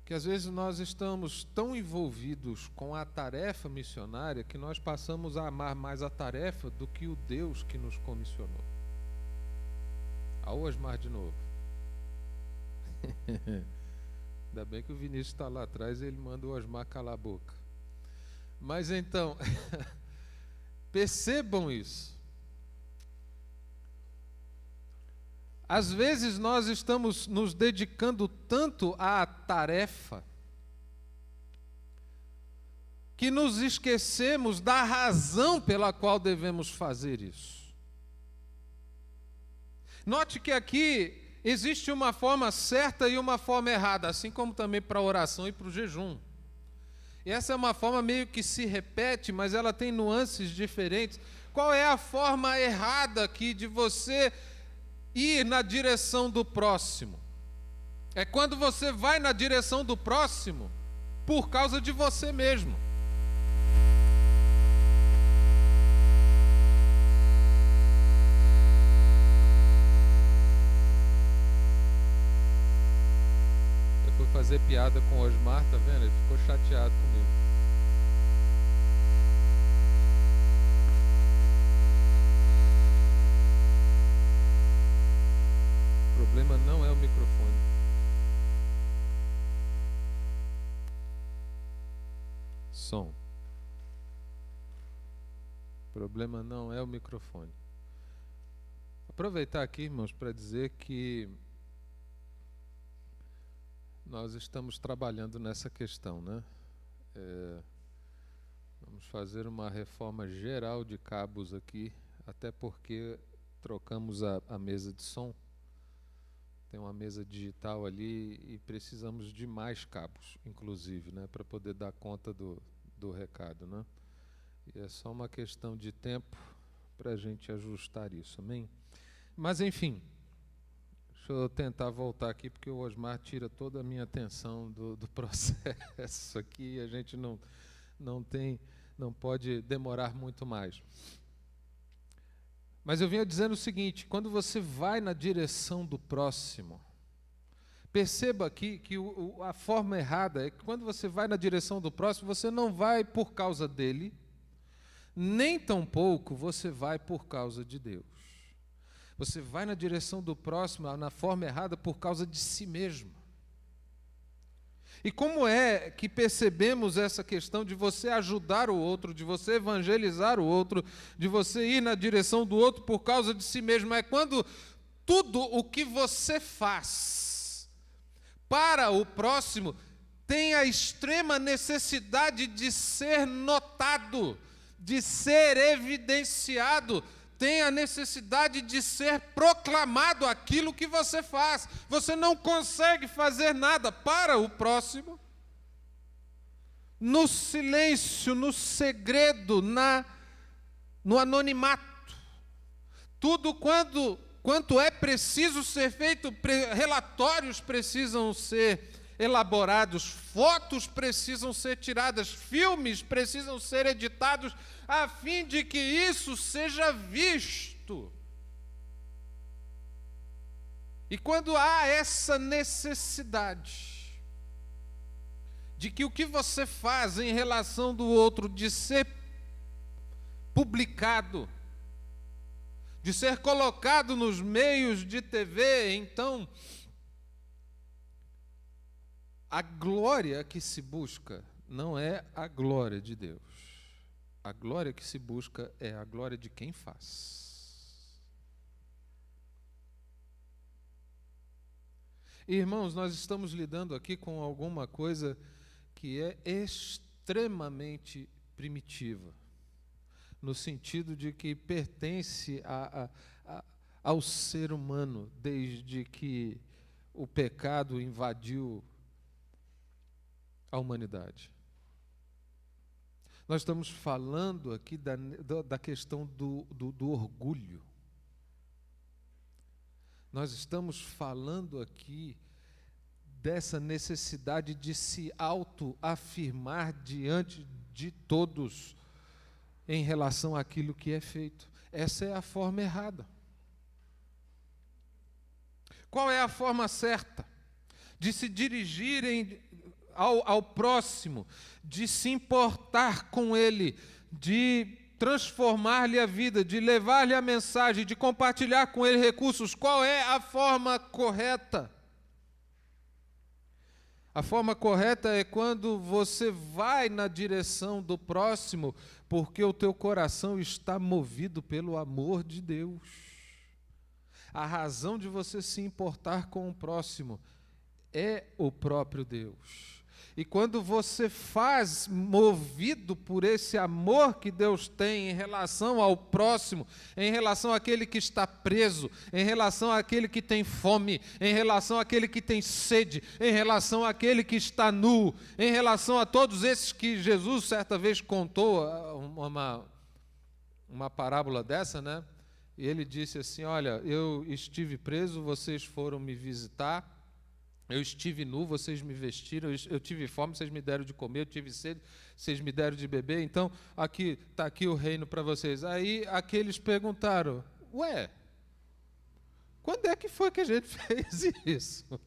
Que às vezes nós estamos tão envolvidos com a tarefa missionária que nós passamos a amar mais a tarefa do que o Deus que nos comissionou. Ao Osmar de novo. Ainda bem que o Vinícius está lá atrás e ele manda o Osmar calar a boca. Mas então, percebam isso. Às vezes nós estamos nos dedicando tanto à tarefa que nos esquecemos da razão pela qual devemos fazer isso. Note que aqui existe uma forma certa e uma forma errada, assim como também para a oração e para o jejum. E essa é uma forma meio que se repete, mas ela tem nuances diferentes. Qual é a forma errada aqui de você ir na direção do próximo? É quando você vai na direção do próximo por causa de você mesmo. Eu fui fazer piada com o Osmar, tá vendo? Ele ficou chateado comigo. O problema não é o microfone. Som. O problema não é o microfone. Aproveitar aqui, irmãos, para dizer que nós estamos trabalhando nessa questão, né? Vamos fazer uma reforma geral de cabos aqui, até porque trocamos a mesa de som. Tem uma mesa digital ali e precisamos de mais cabos, inclusive, né, para poder dar conta do recado, né? E é só uma questão de tempo para a gente ajustar isso, amém? Mas, enfim, deixa eu tentar voltar aqui, porque o Osmar tira toda a minha atenção do processo aqui e a gente não pode demorar muito mais. Mas eu vinha dizendo o seguinte: quando você vai na direção do próximo, perceba aqui que a forma errada é que quando você vai na direção do próximo, você não vai por causa dele, nem tampouco você vai por causa de Deus. Você vai na direção do próximo, na forma errada, por causa de si mesmo. E como é que percebemos essa questão de você ajudar o outro, de você evangelizar o outro, de você ir na direção do outro por causa de si mesmo? É quando tudo o que você faz para o próximo tem a extrema necessidade de ser notado, de ser evidenciado, tem a necessidade de ser proclamado aquilo que você faz. Você não consegue fazer nada para o próximo no silêncio, no segredo, no anonimato. Tudo quanto é preciso ser feito, relatórios precisam ser elaborados, fotos precisam ser tiradas, filmes precisam ser editados, a fim de que isso seja visto. E quando há essa necessidade de que o que você faz em relação do outro, de ser publicado, de ser colocado nos meios de TV, então a glória que se busca não é a glória de Deus. A glória que se busca é a glória de quem faz. Irmãos, nós estamos lidando aqui com alguma coisa que é extremamente primitiva, no sentido de que pertence ao ser humano, desde que o pecado invadiu a humanidade. Nós estamos falando aqui da questão do orgulho. Nós estamos falando aqui dessa necessidade de se autoafirmar diante de todos em relação àquilo que é feito. Essa é a forma errada. Qual é a forma certa de se dirigirem ao próximo, de se importar com ele, de transformar-lhe a vida, de levar-lhe a mensagem, de compartilhar com ele recursos? Qual é a forma correta? A forma correta é quando você vai na direção do próximo, porque o teu coração está movido pelo amor de Deus. A razão de você se importar com o próximo é o próprio Deus. E quando você faz movido por esse amor que Deus tem em relação ao próximo, em relação àquele que está preso, em relação àquele que tem fome, em relação àquele que tem sede, em relação àquele que está nu, em relação a todos esses que Jesus certa vez contou uma parábola dessa, né? E ele disse assim: olha, eu estive preso, vocês foram me visitar. Eu estive nu, vocês me vestiram. Eu tive fome, vocês me deram de comer. Eu tive sede, vocês me deram de beber. Então, aqui está aqui o reino para vocês. Aí aqueles perguntaram: ué, quando é que foi que a gente fez isso?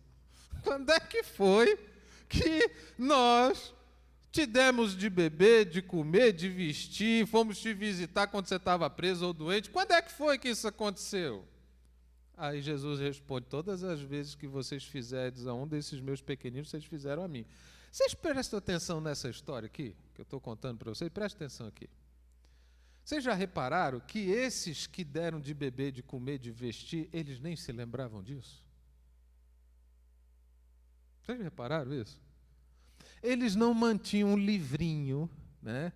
Quando é que foi que nós te demos de beber, de comer, de vestir, fomos te visitar quando você estava preso ou doente? Quando é que foi que isso aconteceu? Aí Jesus responde: todas as vezes que vocês fizerem a um desses meus pequeninos, vocês fizeram a mim. Vocês prestam atenção nessa história aqui, que eu estou contando para vocês? Prestem atenção aqui. Vocês já repararam que esses que deram de beber, de comer, de vestir, eles nem se lembravam disso? Vocês já repararam isso? Eles não mantinham um livrinho, né?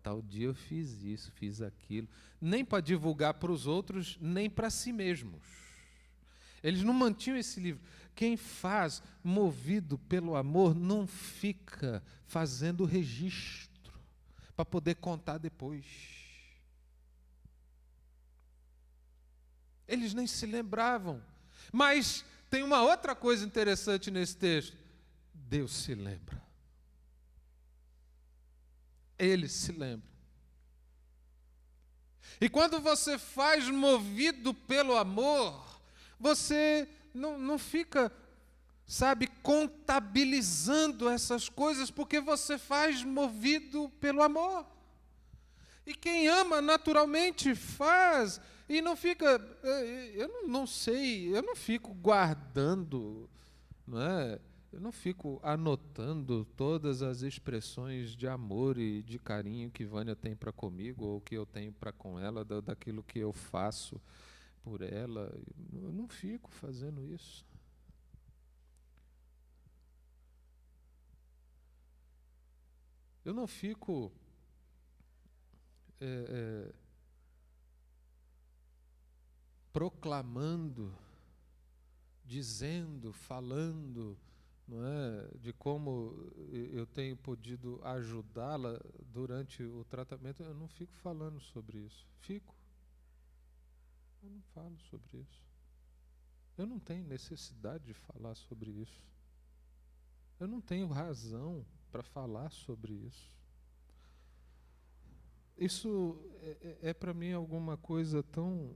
Tal dia eu fiz isso, fiz aquilo, nem para divulgar para os outros, nem para si mesmos. Eles não mantinham esse livro. Quem faz movido pelo amor não fica fazendo registro para poder contar depois. Eles nem se lembravam. Mas tem uma outra coisa interessante nesse texto: Deus se lembra. Ele se lembra. E quando você faz movido pelo amor, você não fica, sabe, contabilizando essas coisas, porque você faz movido pelo amor. E quem ama naturalmente faz, e não fica, eu não sei, eu não fico guardando, não é? Eu não fico anotando todas as expressões de amor e de carinho que Vânia tem para comigo, ou que eu tenho para com ela, daquilo que eu faço por ela. Eu não fico fazendo isso. Eu não fico proclamando, dizendo, falando, não é, de como eu tenho podido ajudá-la durante o tratamento. Eu não fico falando sobre isso. Eu não falo sobre isso. Eu não tenho necessidade de falar sobre isso. Eu não tenho razão para falar sobre isso. Isso é para mim alguma coisa tão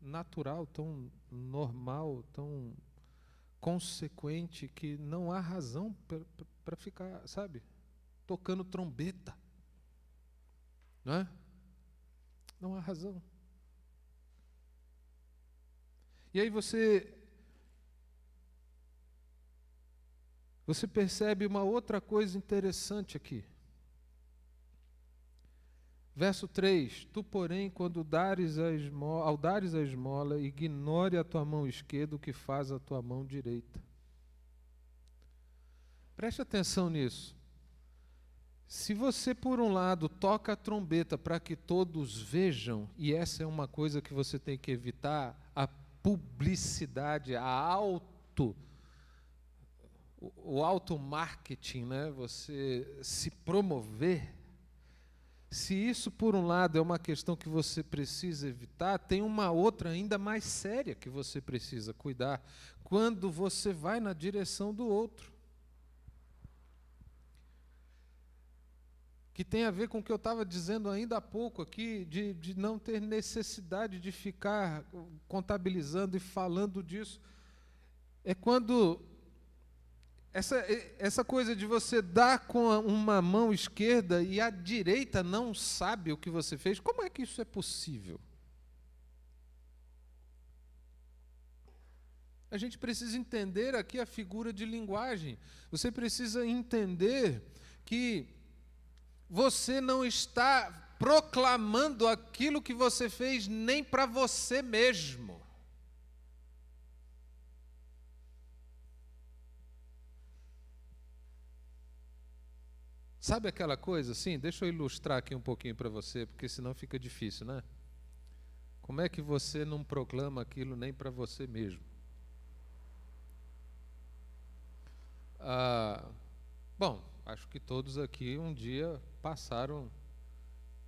natural, tão normal, tão consequente, que não há razão para ficar, sabe, tocando trombeta. Não é? Não há razão. E aí você percebe uma outra coisa interessante aqui. Verso 3: Tu, porém, quando ao dares a esmola, ignore a tua mão esquerda o que faz a tua mão direita. Preste atenção nisso. Se você, por um lado, toca a trombeta para que todos vejam, e essa é uma coisa que você tem que evitar, a publicidade, o auto-marketing, né? Você se promover. Se isso, por um lado, é uma questão que você precisa evitar, tem uma outra ainda mais séria que você precisa cuidar, quando você vai na direção do outro. Que tem a ver com o que eu estava dizendo ainda há pouco aqui, de não ter necessidade de ficar contabilizando e falando disso. É quando essa coisa de você dar com uma mão esquerda e a direita não sabe o que você fez, como é que isso é possível? A gente precisa entender aqui a figura de linguagem. Você precisa entender que você não está proclamando aquilo que você fez nem para você mesmo. Sabe aquela coisa assim? Deixa eu ilustrar aqui um pouquinho para você, porque senão fica difícil, né? Como é que você não proclama aquilo nem para você mesmo? Bom, acho que todos aqui um dia passaram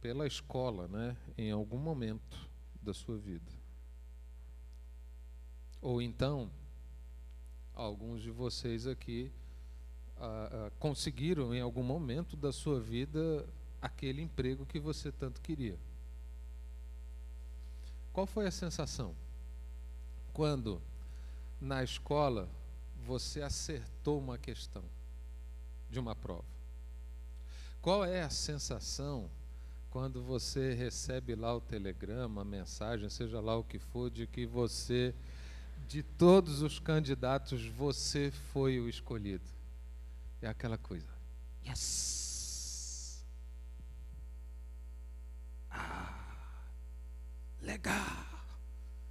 pela escola, né? Em algum momento da sua vida. Ou então, alguns de vocês aqui conseguiram em algum momento da sua vida aquele emprego que você tanto queria. Qual foi a sensação quando na escola você acertou uma questão de uma prova? Qual é a sensação quando você recebe lá o telegrama, a mensagem, seja lá o que for, de que você, de todos os candidatos, você foi o escolhido? É aquela coisa. Yes! Legal!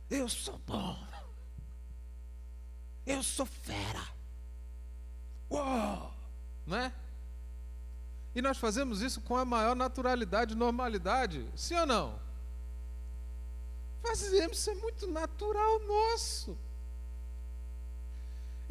Eu sou bom! Eu sou fera! Uou! Não é? E nós fazemos isso com a maior naturalidade e normalidade, sim ou não? Fazemos, isso é muito natural nosso.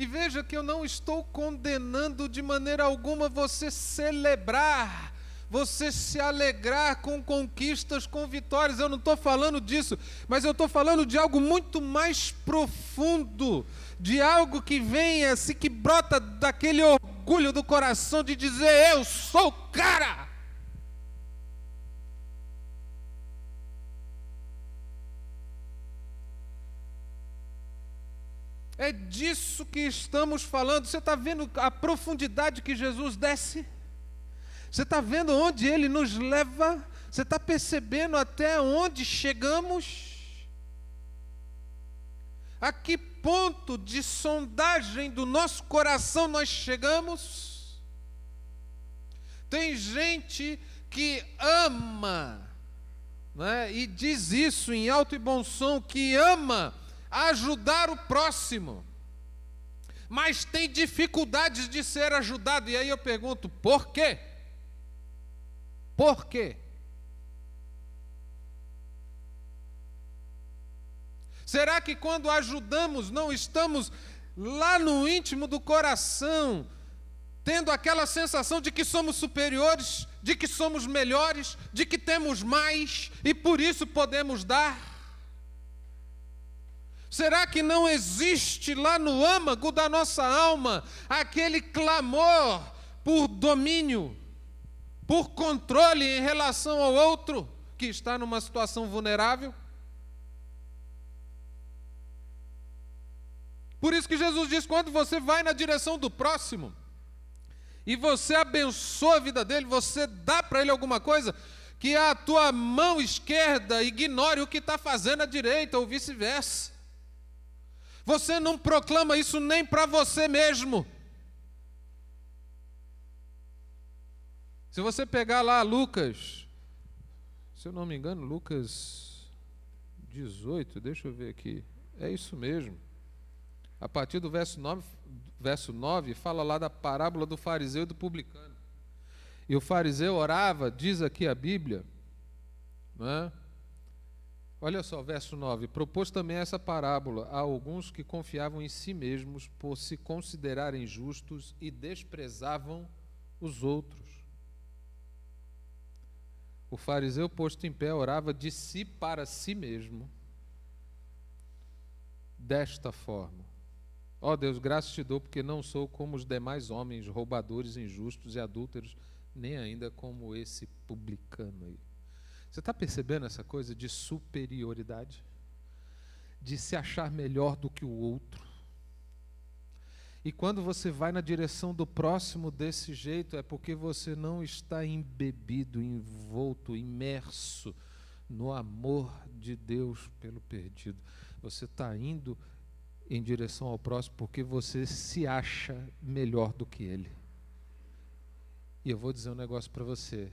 E veja que eu não estou condenando de maneira alguma você celebrar, você se alegrar com conquistas, com vitórias. Eu não estou falando disso, mas eu estou falando de algo muito mais profundo, de algo que vem assim, que brota daquele orgulho do coração de dizer: eu sou o cara. É disso que estamos falando. Você está vendo a profundidade que Jesus desce? Você está vendo onde Ele nos leva? Você está percebendo até onde chegamos? A que ponto de sondagem do nosso coração nós chegamos? Tem gente que ama, né, e diz isso em alto e bom som, que ama ajudar o próximo, mas tem dificuldades de ser ajudado. E aí eu pergunto, por quê? Por quê? Será que quando ajudamos não estamos lá no íntimo do coração tendo aquela sensação de que somos superiores, de que somos melhores, de que temos mais e por isso podemos dar? Será que não existe lá no âmago da nossa alma aquele clamor por domínio, por controle em relação ao outro que está numa situação vulnerável? Por isso que Jesus diz, quando você vai na direção do próximo e você abençoa a vida dele, você dá para ele alguma coisa, que a tua mão esquerda ignore o que está fazendo a direita ou vice-versa. Você não proclama isso nem para você mesmo. Se você pegar lá Lucas, se eu não me engano, Lucas 18, deixa eu ver aqui, é isso mesmo. A partir do verso 9, fala lá da parábola do fariseu e do publicano. E o fariseu orava, diz aqui a Bíblia, né? Olha só, verso 9, propôs também essa parábola a alguns que confiavam em si mesmos por se considerarem justos e desprezavam os outros. O fariseu, posto em pé, orava de si para si mesmo, desta forma: ó Deus, graças te dou, porque não sou como os demais homens, roubadores, injustos e adúlteros, nem ainda como esse publicano aí. Você está percebendo essa coisa de superioridade? De se achar melhor do que o outro? E quando você vai na direção do próximo desse jeito, é porque você não está embebido, envolto, imerso no amor de Deus pelo perdido. Você está indo em direção ao próximo porque você se acha melhor do que ele. E eu vou dizer um negócio para você: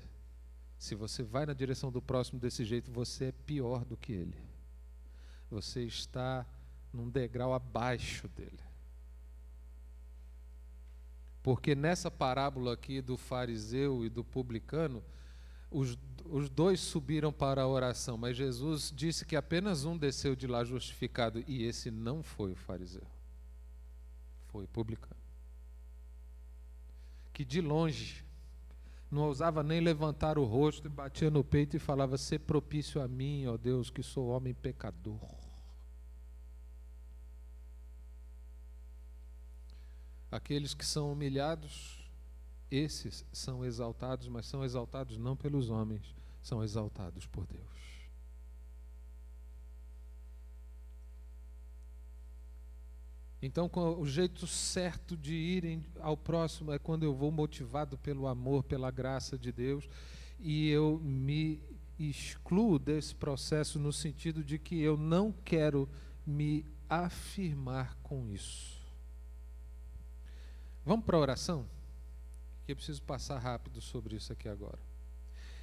se você vai na direção do próximo desse jeito, você é pior do que ele. Você está num degrau abaixo dele. Porque nessa parábola aqui do fariseu e do publicano, os dois subiram para a oração, mas Jesus disse que apenas um desceu de lá justificado, e esse não foi o fariseu, foi o publicano, que de longe não ousava nem levantar o rosto, e batia no peito e falava: "Sê propício a mim, ó Deus, que sou homem pecador." Aqueles que são humilhados, esses são exaltados, mas são exaltados não pelos homens, são exaltados por Deus. Então, o jeito certo de irem ao próximo é quando eu vou motivado pelo amor, pela graça de Deus, e eu me excluo desse processo no sentido de que eu não quero me afirmar com isso. Vamos para a oração? Que eu preciso passar rápido sobre isso aqui agora.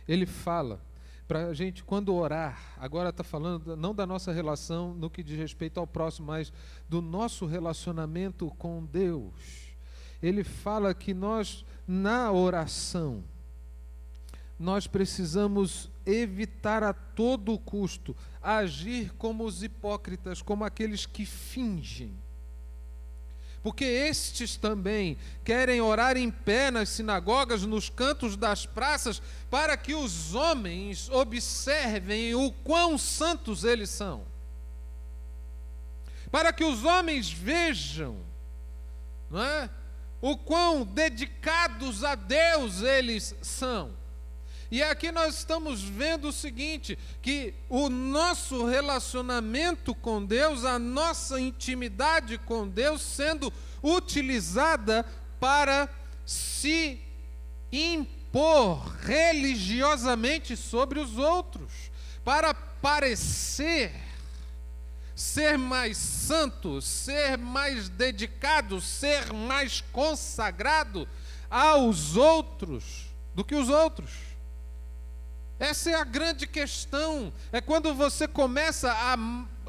Ele fala para a gente, quando orar, agora está falando não da nossa relação no que diz respeito ao próximo, mas do nosso relacionamento com Deus. Ele fala que nós, na oração, nós precisamos evitar a todo custo agir como os hipócritas, como aqueles que fingem. Porque estes também querem orar em pé nas sinagogas, nos cantos das praças, para que os homens observem o quão santos eles são. Para que os homens vejam, não é? O quão dedicados a Deus eles são. E aqui nós estamos vendo o seguinte, que o nosso relacionamento com Deus, a nossa intimidade com Deus sendo utilizada para se impor religiosamente sobre os outros, para parecer ser mais santo, ser mais dedicado, ser mais consagrado aos outros do que os outros. Essa é a grande questão, é quando você começa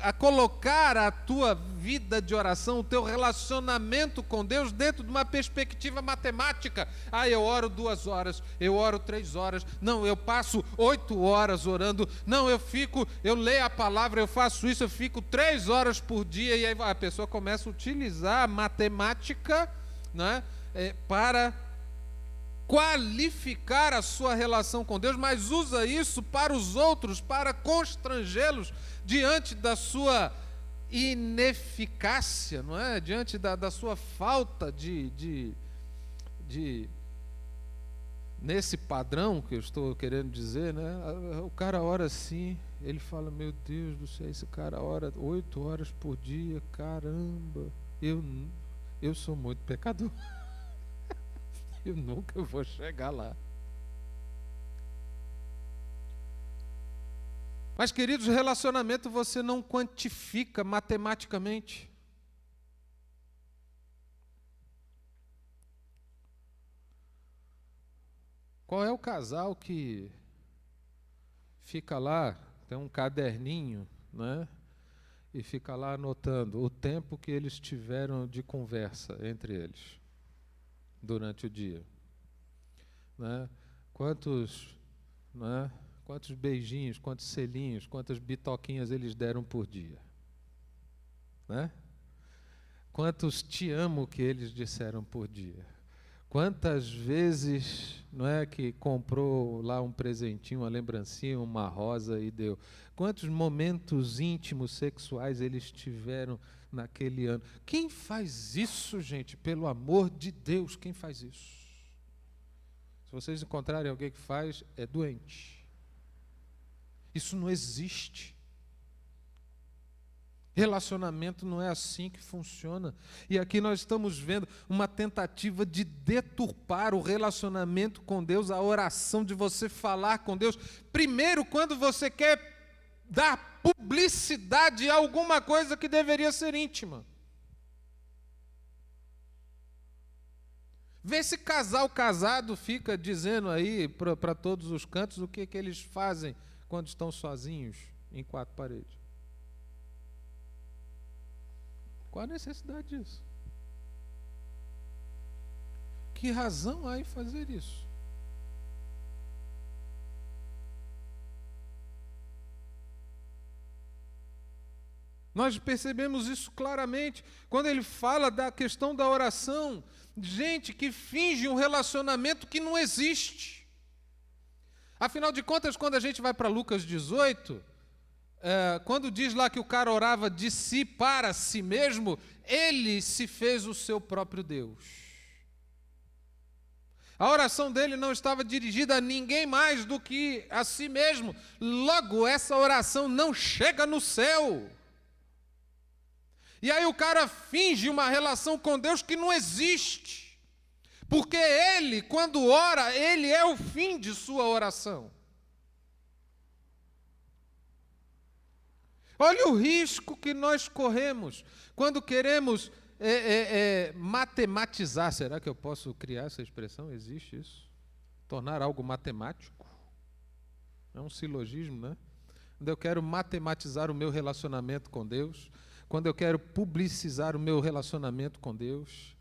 a colocar a tua vida de oração, o teu relacionamento com Deus dentro de uma perspectiva matemática. Eu oro 2 horas, eu oro 3 horas, não, eu passo 8 horas orando, não, eu leio a palavra, eu faço isso, eu fico 3 horas por dia, e aí a pessoa começa a utilizar a matemática, né, para qualificar a sua relação com Deus, mas usa isso para os outros, para constrangê-los diante da sua ineficácia, não é? Diante da sua falta de nesse padrão que eu estou querendo dizer, né? O cara ora assim, ele fala: "Meu Deus do céu, esse cara ora 8 horas por dia, caramba, eu sou muito pecador." Eu nunca vou chegar lá. Mas, queridos, relacionamento você não quantifica matematicamente. Qual é o casal que fica lá, tem um caderninho, né? E fica lá anotando o tempo que eles tiveram de conversa entre eles durante o dia, né? Quantos beijinhos, quantos selinhos, quantas bitoquinhas eles deram por dia, né? Quantos te amo que eles disseram por dia, quantas vezes, não é, que comprou lá um presentinho, uma lembrancinha, uma rosa e deu, quantos momentos íntimos sexuais eles tiveram naquele ano. Quem faz isso, gente? Pelo amor de Deus, quem faz isso? Se vocês encontrarem alguém que faz, é doente. Isso não existe. Relacionamento não é assim que funciona. E aqui nós estamos vendo uma tentativa de deturpar o relacionamento com Deus, a oração de você falar com Deus. Primeiro, quando você quer dar publicidade a alguma coisa que deveria ser íntima. Vê esse casal casado fica dizendo aí para todos os cantos o que eles fazem quando estão sozinhos em 4 paredes. Qual a necessidade disso? Que razão há em fazer isso? Nós percebemos isso claramente quando ele fala da questão da oração. Gente que finge um relacionamento que não existe. Afinal de contas, quando a gente vai para Lucas 18, quando diz lá que o cara orava de si para si mesmo, ele se fez o seu próprio Deus. A oração dele não estava dirigida a ninguém mais do que a si mesmo. Logo, essa oração não chega no céu. E aí o cara finge uma relação com Deus que não existe. Porque ele, quando ora, ele é o fim de sua oração. Olha o risco que nós corremos quando queremos matematizar. Será que eu posso criar essa expressão? Existe isso? Tornar algo matemático? É um silogismo, né? Quando eu quero matematizar o meu relacionamento com Deus, quando eu quero publicizar o meu relacionamento com Deus.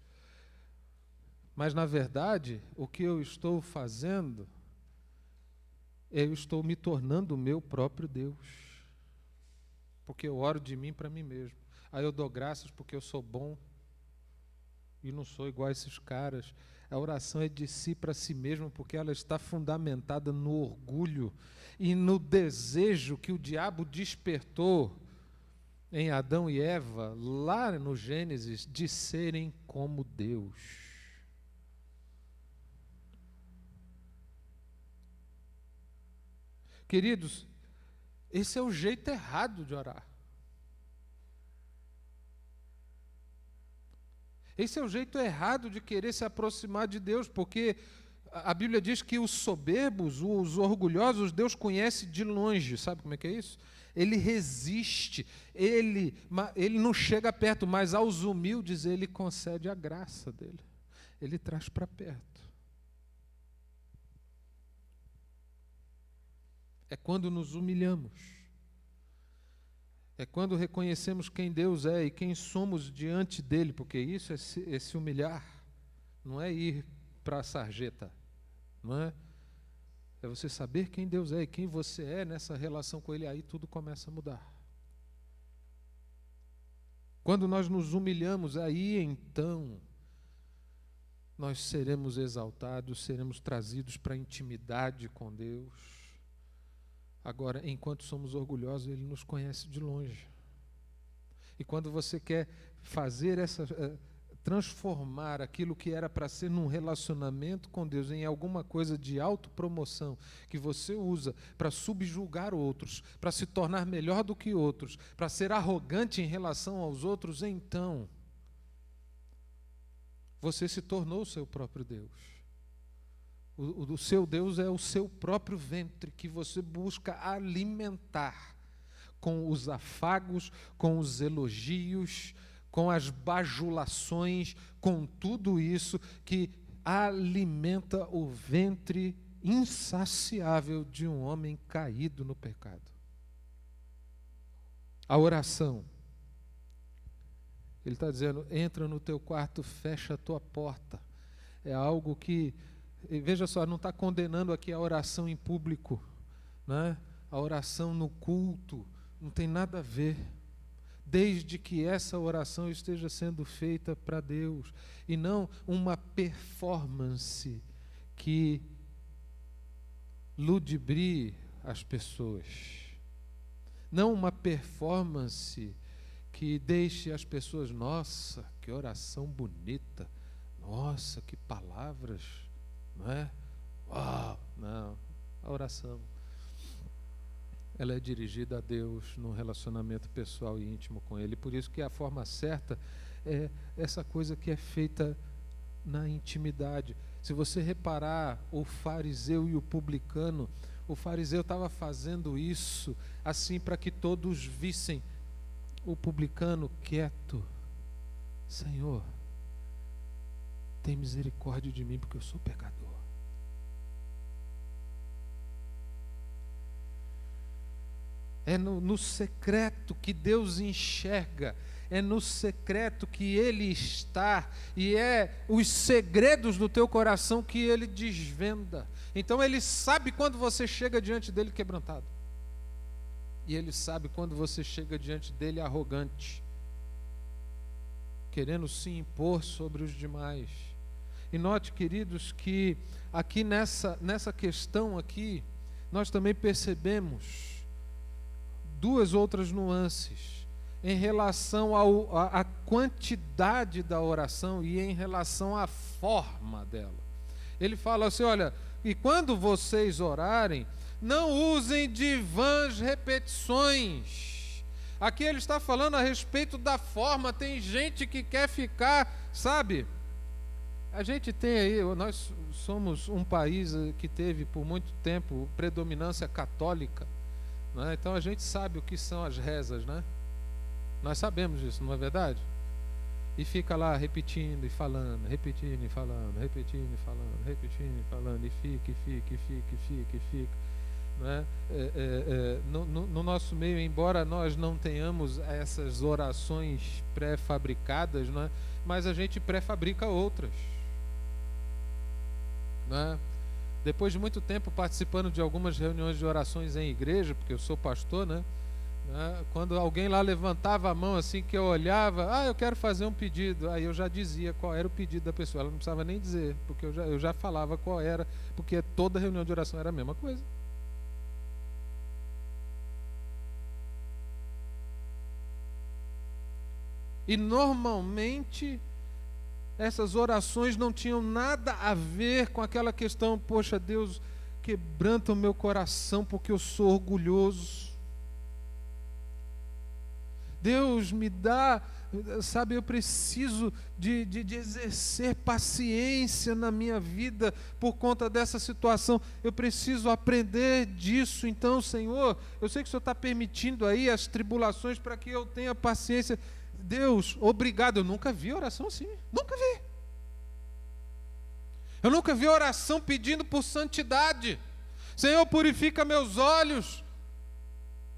Mas, na verdade, o que eu estou fazendo, eu estou me tornando o meu próprio Deus. Porque eu oro de mim para mim mesmo. Aí eu dou graças porque eu sou bom e não sou igual a esses caras. A oração é de si para si mesmo, porque ela está fundamentada no orgulho e no desejo que o diabo despertou em Adão e Eva, lá no Gênesis, de serem como Deus. Queridos, esse é o jeito errado de orar. Esse é o jeito errado de querer se aproximar de Deus, porque a Bíblia diz que os soberbos, os orgulhosos, Deus conhece de longe. Sabe como é que é isso? Ele resiste, ele não chega perto, mas aos humildes ele concede a graça dele. Ele traz para perto. É quando nos humilhamos. É quando reconhecemos quem Deus é e quem somos diante dele, porque isso é se humilhar, não é ir para a sarjeta, não é? É você saber quem Deus é e quem você é nessa relação com Ele, aí tudo começa a mudar. Quando nós nos humilhamos, aí então nós seremos exaltados, seremos trazidos para a intimidade com Deus. Agora, enquanto somos orgulhosos, Ele nos conhece de longe. E quando você quer fazer transformar aquilo que era para ser num relacionamento com Deus em alguma coisa de autopromoção, que você usa para subjugar outros, para se tornar melhor do que outros, para ser arrogante em relação aos outros, então você se tornou o seu próprio Deus. O seu Deus é o seu próprio ventre, que você busca alimentar com os afagos, com os elogios, com as bajulações, com tudo isso que alimenta o ventre insaciável de um homem caído no pecado. A oração. Ele está dizendo, entra no teu quarto, fecha a tua porta. É algo que, veja só, não está condenando aqui a oração em público, né? A oração no culto, não tem nada a ver. Desde que essa oração esteja sendo feita para Deus, e não uma performance que ludibrie as pessoas. Não uma performance que deixe as pessoas, nossa, que oração bonita, nossa, que palavras, não é? Uau! Não, a oração, ela é dirigida a Deus num relacionamento pessoal e íntimo com Ele. Por isso que a forma certa é essa coisa que é feita na intimidade. Se você reparar, o fariseu e o publicano, o fariseu estava fazendo isso assim para que todos vissem. O publicano quieto, Senhor, tem misericórdia de mim porque eu sou pecador. É no secreto que Deus enxerga é no secreto que Ele está, e é os segredos do teu coração que Ele desvenda. Então Ele sabe quando você chega diante dEle quebrantado, e Ele sabe quando você chega diante dEle arrogante, querendo se impor sobre os demais. E note, queridos, que aqui nessa questão aqui, nós também percebemos duas outras nuances em relação à quantidade da oração e em relação à forma dela. Ele fala assim, olha, e quando vocês orarem, não usem de vãs repetições. Aqui ele está falando a respeito da forma. Tem gente que quer ficar, sabe? A gente tem aí, nós somos um país que teve por muito tempo predominância católica, né? Então a gente sabe o que são as rezas, né? Nós sabemos disso, não é verdade? E fica lá repetindo e falando, repetindo e falando, repetindo e falando, repetindo e falando, e fica. Né? No nosso meio, embora nós não tenhamos essas orações pré-fabricadas, né? Mas a gente pré-fabrica outras. Né? Depois de muito tempo participando de algumas reuniões de orações em igreja, porque eu sou pastor, né? Quando alguém lá levantava a mão assim, que eu olhava, eu quero fazer um pedido, aí eu já dizia qual era o pedido da pessoa, ela não precisava nem dizer, porque eu já falava qual era, porque toda reunião de oração era a mesma coisa. E normalmente essas orações não tinham nada a ver com aquela questão, poxa, Deus, quebranta o meu coração porque eu sou orgulhoso. Deus me dá, sabe, eu preciso de exercer paciência na minha vida por conta dessa situação. Eu preciso aprender disso. Então, Senhor, eu sei que o Senhor está permitindo aí as tribulações para que eu tenha paciência. Deus, obrigado. Eu nunca vi oração assim, nunca vi. Eu nunca vi oração pedindo por santidade. Senhor, purifica meus olhos,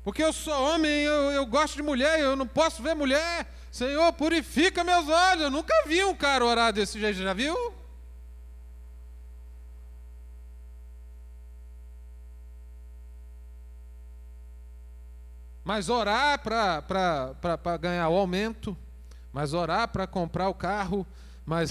porque eu sou homem, eu gosto de mulher, eu não posso ver mulher. Senhor, purifica meus olhos. Eu nunca vi um cara orar desse jeito, já viu? Mas orar para ganhar o aumento, mas orar para comprar o carro, mas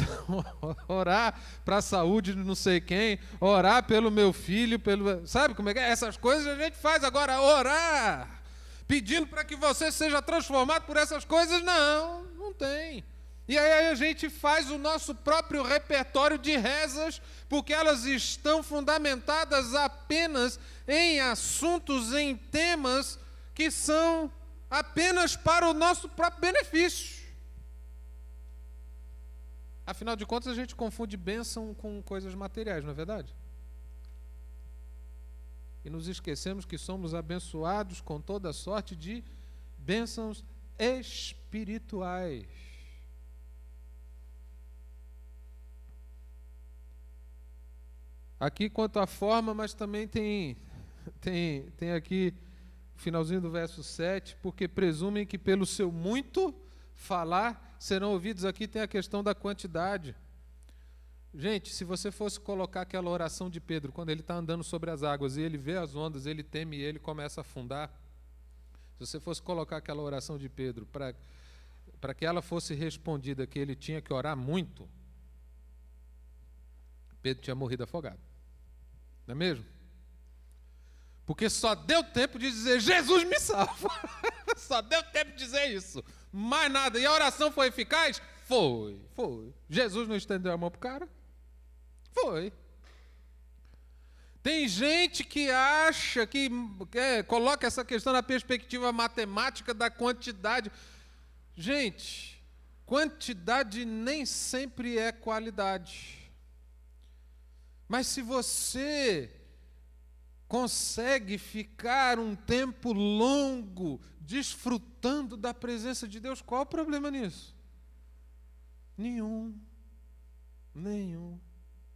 orar para a saúde de não sei quem, orar pelo meu filho, sabe como é que é? Essas coisas a gente faz. Agora, orar pedindo para que você seja transformado por essas coisas, não tem. E aí a gente faz o nosso próprio repertório de rezas, porque elas estão fundamentadas apenas em assuntos, em temas que são apenas para o nosso próprio benefício. Afinal de contas, a gente confunde bênção com coisas materiais, não é verdade? E nos esquecemos que somos abençoados com toda sorte de bênçãos espirituais. Aqui quanto à forma, mas também tem aqui o finalzinho do verso 7, porque presumem que pelo seu muito falar serão ouvidos. Aqui tem a questão da quantidade. Gente, se você fosse colocar aquela oração de Pedro, quando ele está andando sobre as águas e ele vê as ondas, ele teme e ele começa a afundar. Se você fosse colocar aquela oração de Pedro para que ela fosse respondida, que ele tinha que orar muito, Pedro tinha morrido afogado. Não é mesmo? Porque só deu tempo de dizer, Jesus me salva. Só deu tempo de dizer isso. Mais nada. E a oração foi eficaz? Foi. Jesus não estendeu a mão para o cara? Foi. Tem gente que acha, que coloca essa questão na perspectiva matemática da quantidade. Gente, quantidade nem sempre é qualidade. Mas se você consegue ficar um tempo longo desfrutando da presença de Deus, qual o problema nisso? Nenhum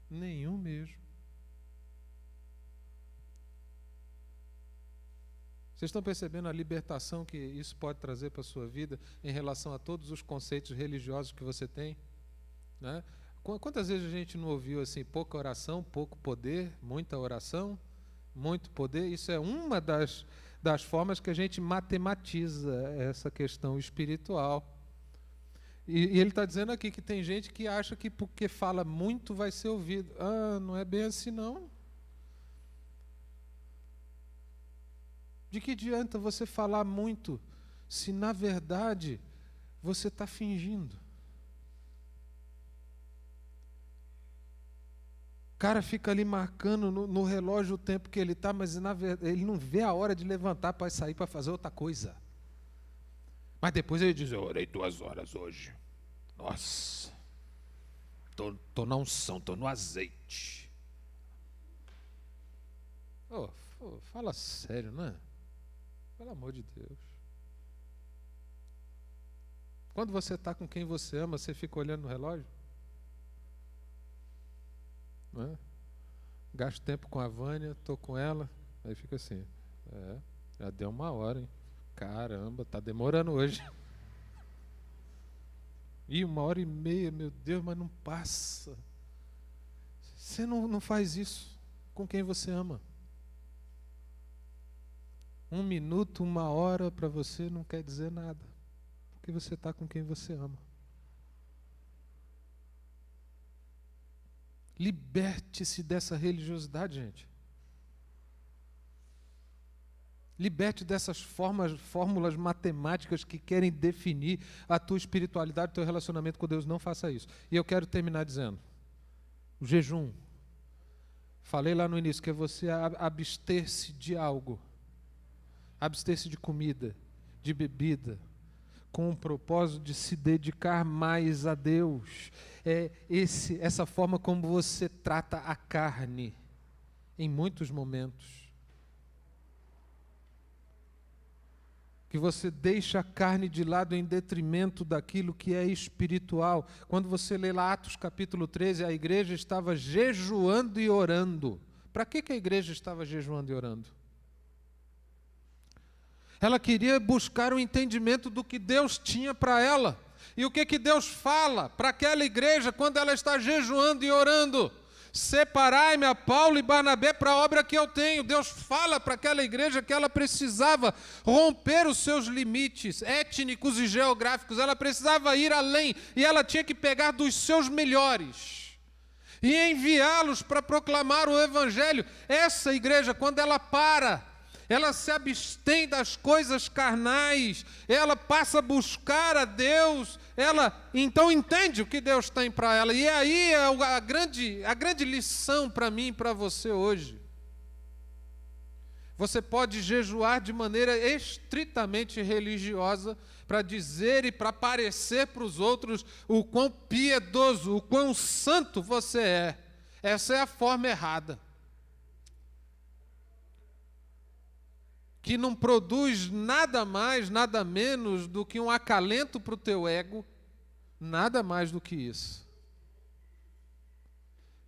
mesmo. Vocês estão percebendo a libertação que isso pode trazer para a sua vida em relação a todos os conceitos religiosos que você tem? Né? Quantas vezes a gente não ouviu assim, pouca oração, pouco poder, muita oração, muito poder? Isso é uma das formas que a gente matematiza essa questão espiritual. E ele está dizendo aqui que tem gente que acha que porque fala muito vai ser ouvido. Não é bem assim não. De que adianta você falar muito se na verdade você está fingindo? O cara fica ali marcando no relógio o tempo que ele está, mas na verdade ele não vê a hora de levantar para sair para fazer outra coisa. Mas depois ele diz, eu orei 2 horas hoje. Nossa, tô na unção, tô no azeite. Fala sério, não é? Pelo amor de Deus. Quando você está com quem você ama, você fica olhando no relógio? Não é? Gasto tempo com a Vânia, estou com ela, aí fica assim, já deu 1 hora, hein? Caramba, tá demorando hoje. E 1h30, meu Deus, mas não passa. Você não faz isso com quem você ama. 1 minuto, 1 hora para você não quer dizer nada, porque você está com quem você ama. Liberte-se dessa religiosidade, gente. Liberte dessas fórmulas matemáticas que querem definir a tua espiritualidade, o teu relacionamento com Deus. Não faça isso. E eu quero terminar dizendo, o jejum. Falei lá no início que é você abster-se de algo. Abster-se de comida, de bebida, com o propósito de se dedicar mais a Deus. É essa forma como você trata a carne em muitos momentos. Que você deixa a carne de lado em detrimento daquilo que é espiritual. Quando você lê lá Atos capítulo 13, a igreja estava jejuando e orando. Para que a igreja estava jejuando e orando? Ela queria buscar o entendimento do que Deus tinha para ela. E o que Deus fala para aquela igreja quando ela está jejuando e orando? Separai-me a Paulo e Barnabé para a obra que eu tenho. Deus fala para aquela igreja que ela precisava romper os seus limites étnicos e geográficos. Ela precisava ir além e ela tinha que pegar dos seus melhores e enviá-los para proclamar o evangelho. Essa igreja, quando ela ela se abstém das coisas carnais, ela passa a buscar a Deus, ela então entende o que Deus tem para ela. E aí é a grande lição para mim e para você hoje. Você pode jejuar de maneira estritamente religiosa para dizer e para parecer para os outros o quão piedoso, o quão santo você é. Essa é a forma errada. Que não produz nada mais, nada menos do que um acalento para o teu ego, nada mais do que isso.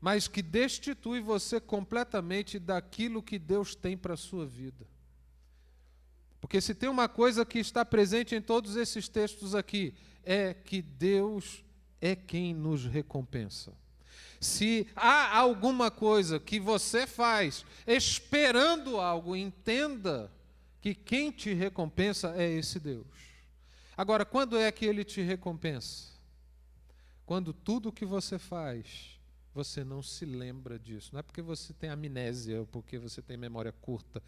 Mas que destitui você completamente daquilo que Deus tem para a sua vida. Porque se tem uma coisa que está presente em todos esses textos aqui, é que Deus é quem nos recompensa. Se há alguma coisa que você faz esperando algo, entenda que quem te recompensa é esse Deus. Agora, quando é que Ele te recompensa? Quando tudo o que você faz, você não se lembra disso. Não é porque você tem amnésia ou porque você tem memória curta.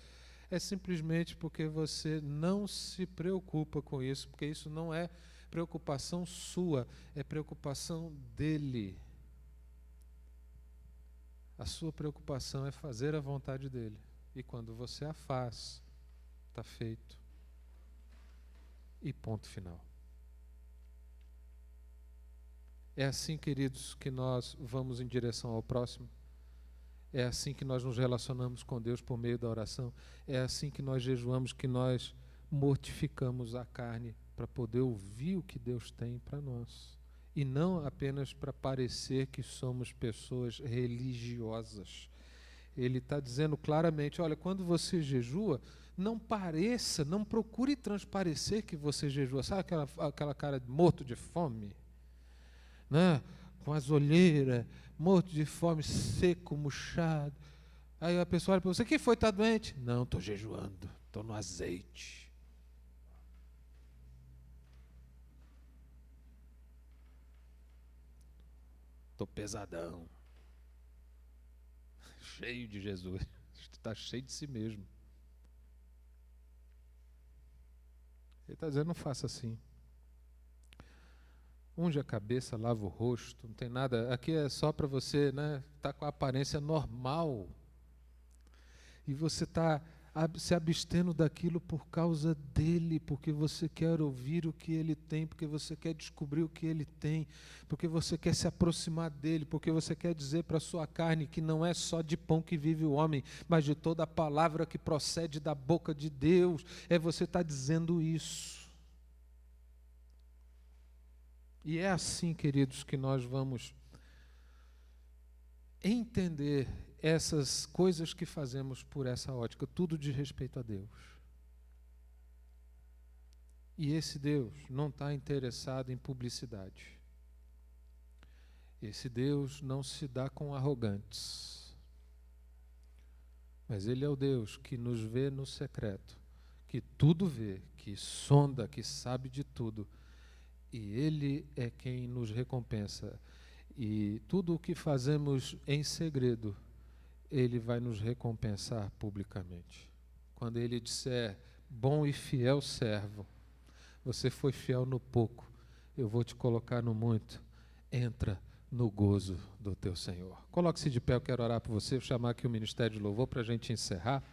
É simplesmente porque você não se preocupa com isso, porque isso não é preocupação sua, é preocupação dEle. A sua preocupação é fazer a vontade dEle. E quando você a faz, está feito. E ponto final. É assim, queridos, que nós vamos em direção ao próximo. É assim que nós nos relacionamos com Deus por meio da oração. É assim que nós jejuamos, que nós mortificamos a carne para poder ouvir o que Deus tem para nós. E não apenas para parecer que somos pessoas religiosas. Ele está dizendo claramente, olha, quando você jejua, não pareça, não procure transparecer que você jejua. Sabe aquela cara de morto de fome? Né? Com as olheiras, morto de fome, seco, murchado. Aí a pessoa olha para você, quem foi, está doente? Não, estou jejuando, estou no azeite. Estou pesadão. Cheio de Jesus. Está cheio de si mesmo. Ele está dizendo, não faça assim. Unge a cabeça, lava o rosto, não tem nada. Aqui é só para você, né, tá com a aparência normal. E você está se abstendo daquilo por causa dele, porque você quer ouvir o que ele tem, porque você quer descobrir o que ele tem, porque você quer se aproximar dele, porque você quer dizer para a sua carne que não é só de pão que vive o homem, mas de toda a palavra que procede da boca de Deus. Você está dizendo isso. E é assim, queridos, que nós vamos entender essas coisas que fazemos por essa ótica, tudo de respeito a Deus. E esse Deus não está interessado em publicidade. Esse Deus não se dá com arrogantes. Mas Ele é o Deus que nos vê no secreto, que tudo vê, que sonda, que sabe de tudo. E Ele é quem nos recompensa. E tudo o que fazemos em segredo, Ele vai nos recompensar publicamente. Quando Ele disser, bom e fiel servo, você foi fiel no pouco, eu vou te colocar no muito, entra no gozo do teu Senhor. Coloque-se de pé, eu quero orar por você, vou chamar aqui o Ministério de Louvor para a gente encerrar.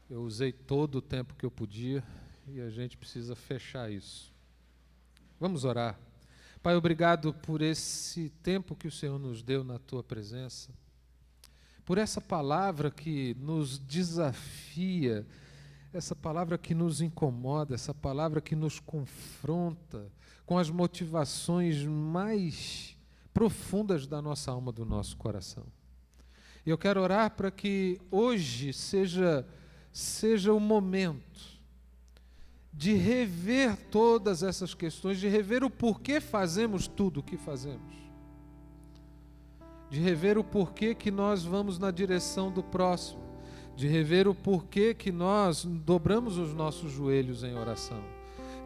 Eu usei todo o tempo que eu podia e a gente precisa fechar isso. Vamos orar. Pai, obrigado por esse tempo que o Senhor nos deu na tua presença, por essa palavra que nos desafia, essa palavra que nos incomoda, essa palavra que nos confronta com as motivações mais profundas da nossa alma, do nosso coração. E eu quero orar para que hoje seja o momento de rever todas essas questões, de rever o porquê fazemos tudo o que fazemos, de rever o porquê que nós vamos na direção do próximo, de rever o porquê que nós dobramos os nossos joelhos em oração,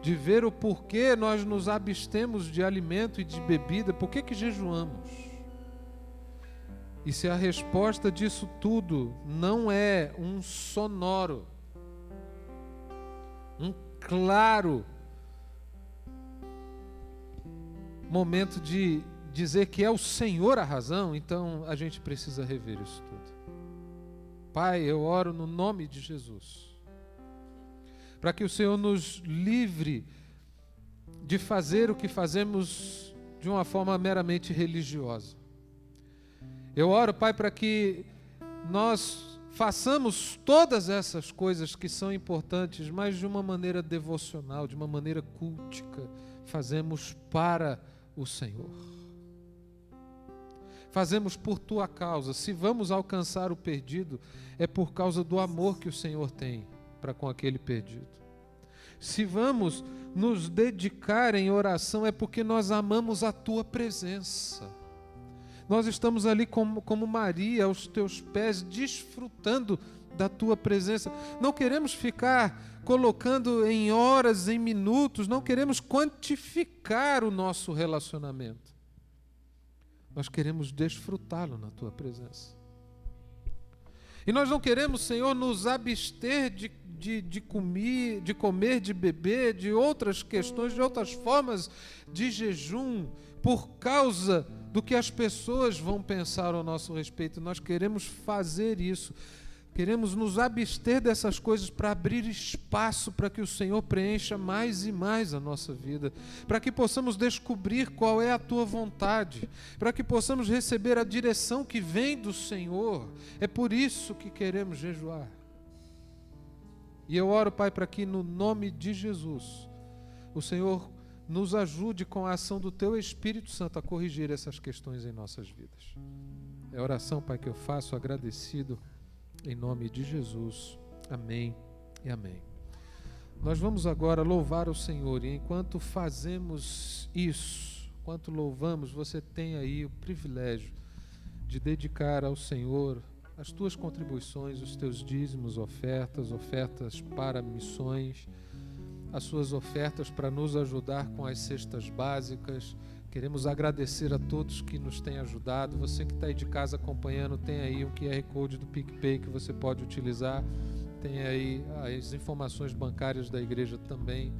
de ver o porquê nós nos abstemos de alimento e de bebida, porquê que jejuamos. E se a resposta disso tudo não é um sonoro, um claro momento de dizer que é o Senhor a razão, então a gente precisa rever isso tudo. Pai, eu oro no nome de Jesus, para que o Senhor nos livre de fazer o que fazemos de uma forma meramente religiosa. Eu oro, Pai, para que nós façamos todas essas coisas que são importantes, mas de uma maneira devocional, de uma maneira cultica. Fazemos para o Senhor. Fazemos por tua causa. Se vamos alcançar o perdido, é por causa do amor que o Senhor tem para com aquele perdido. Se vamos nos dedicar em oração, é porque nós amamos a tua presença. Nós estamos ali como Maria, aos teus pés, desfrutando da tua presença. Não queremos ficar colocando em horas, em minutos, não queremos quantificar o nosso relacionamento. Nós queremos desfrutá-lo na tua presença. E nós não queremos, Senhor, nos abster de comer, de beber, de outras questões, de outras formas de jejum, por causa do que as pessoas vão pensar ao nosso respeito. Nós queremos fazer isso. Queremos nos abster dessas coisas para abrir espaço para que o Senhor preencha mais e mais a nossa vida, para que possamos descobrir qual é a tua vontade, para que possamos receber a direção que vem do Senhor. É por isso que queremos jejuar. E eu oro, Pai, para que no nome de Jesus, o Senhor nos ajude com a ação do teu Espírito Santo a corrigir essas questões em nossas vidas. É a oração, Pai, que eu faço agradecido em nome de Jesus. Amém e amém. Nós vamos agora louvar o Senhor, e enquanto fazemos isso, enquanto louvamos, você tem aí o privilégio de dedicar ao Senhor as tuas contribuições, os teus dízimos, ofertas para missões, as suas ofertas para nos ajudar com as cestas básicas. Queremos agradecer a todos que nos têm ajudado. Você que está aí de casa acompanhando, tem aí o QR Code do PicPay que você pode utilizar. Tem aí as informações bancárias da igreja também.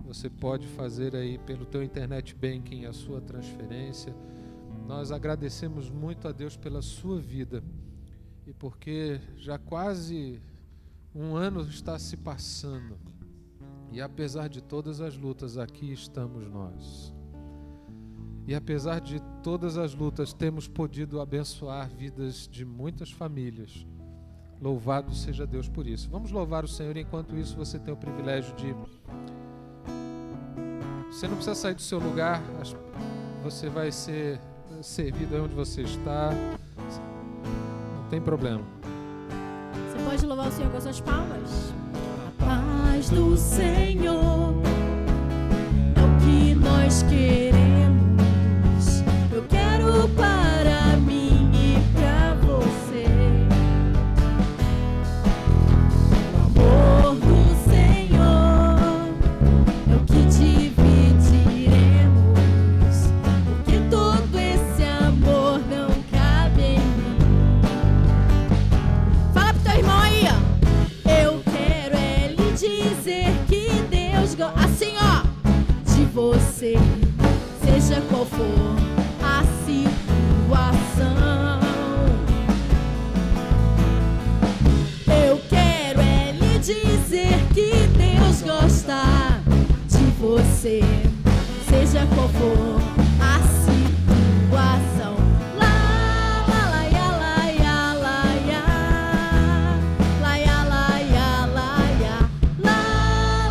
Você pode fazer aí pelo teu internet banking a sua transferência. Nós agradecemos muito a Deus pela sua vida. E porque já quase um ano está se passando. E apesar de todas as lutas, aqui estamos nós. E apesar de todas as lutas, temos podido abençoar vidas de muitas famílias. Louvado seja Deus por isso. Vamos louvar o Senhor. Enquanto isso, você tem o privilégio de... Você não precisa sair do seu lugar. Você vai ser servido aí onde você está. Não tem problema. Você pode louvar o Senhor com as suas palmas? A paz do Senhor é o que nós queremos. Eu quero para mim e para você. O amor do Senhor é o que dividiremos, porque todo esse amor não cabe em mim. Fala pro teu irmão aí, ó. Eu quero é lhe dizer que Deus gosta, assim, ó, de você, seja qual for a situação. Eu quero é lhe dizer que Deus gosta de você, seja qual for a situação. Lá, lá, lá, ya, lá, ya, lá, ya. Lá, ya, lá, ya, lá, ya. Lá,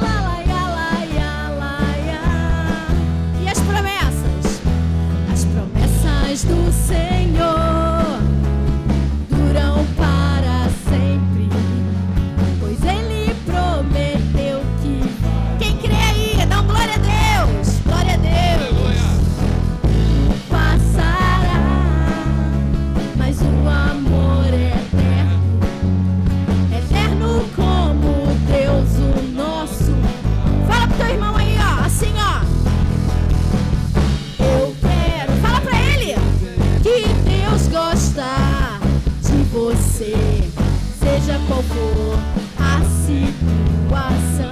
lá, lá, ya, lá, ya, lá, ya. E as promessas? As promessas do Senhor duram para sempre, pois Ele prometeu que... Quem crê aí, dá um glória a Deus! Glória a Deus! Passará, mas o amor é eterno, eterno como Deus o nosso. Fala pro teu irmão aí, ó, assim, ó. Eu quero, fala pra ele que Deus gosta de você, seja qual for a situação.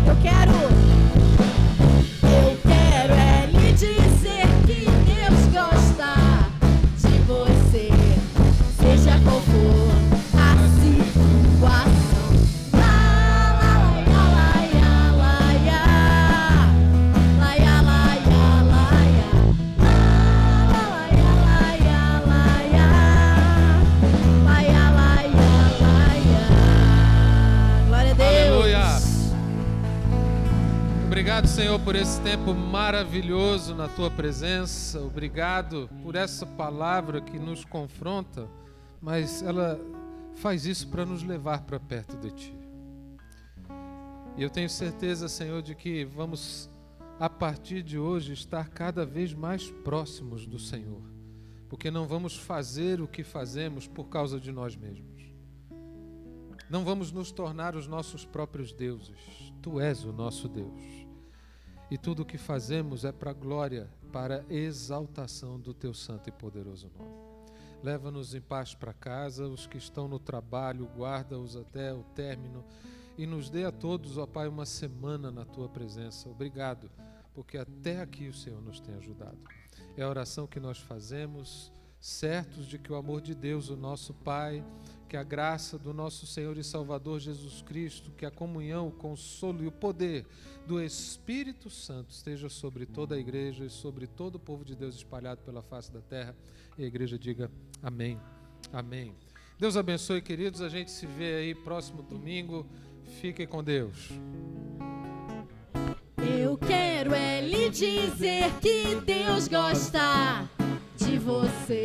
Eu quero é lhe dizer que Deus gosta de você, seja qual for a situação. Lá, lá, lá, ya, lá, ya. Lá, ya, lá, ya, lá, ya. Lá, lá, ya, lá, ya, lá, ya. Lá, ya, lá, ya, lá, ya. Glória a Deus. Aleluia. Obrigado, Senhor, por esse tempo maravilhoso na Tua presença. Obrigado por essa palavra que nos confronta, mas ela faz isso para nos levar para perto de Ti. E eu tenho certeza, Senhor, de que vamos, a partir de hoje, estar cada vez mais próximos do Senhor, porque não vamos fazer o que fazemos por causa de nós mesmos. Não vamos nos tornar os nossos próprios deuses. Tu és o nosso Deus. E tudo o que fazemos é para a glória, para a exaltação do Teu santo e poderoso nome. Leva-nos em paz para casa, os que estão no trabalho, guarda-os até o término e nos dê a todos, ó Pai, uma semana na Tua presença. Obrigado, porque até aqui o Senhor nos tem ajudado. É a oração que nós fazemos, certos de que o amor de Deus, o nosso Pai, que a graça do nosso Senhor e Salvador Jesus Cristo, que a comunhão, o consolo e o poder do Espírito Santo esteja sobre toda a igreja e sobre todo o povo de Deus espalhado pela face da terra. E a igreja diga amém, amém. Deus abençoe, queridos. A gente se vê aí próximo domingo. Fiquem com Deus. Eu quero é lhe dizer que Deus gosta de você.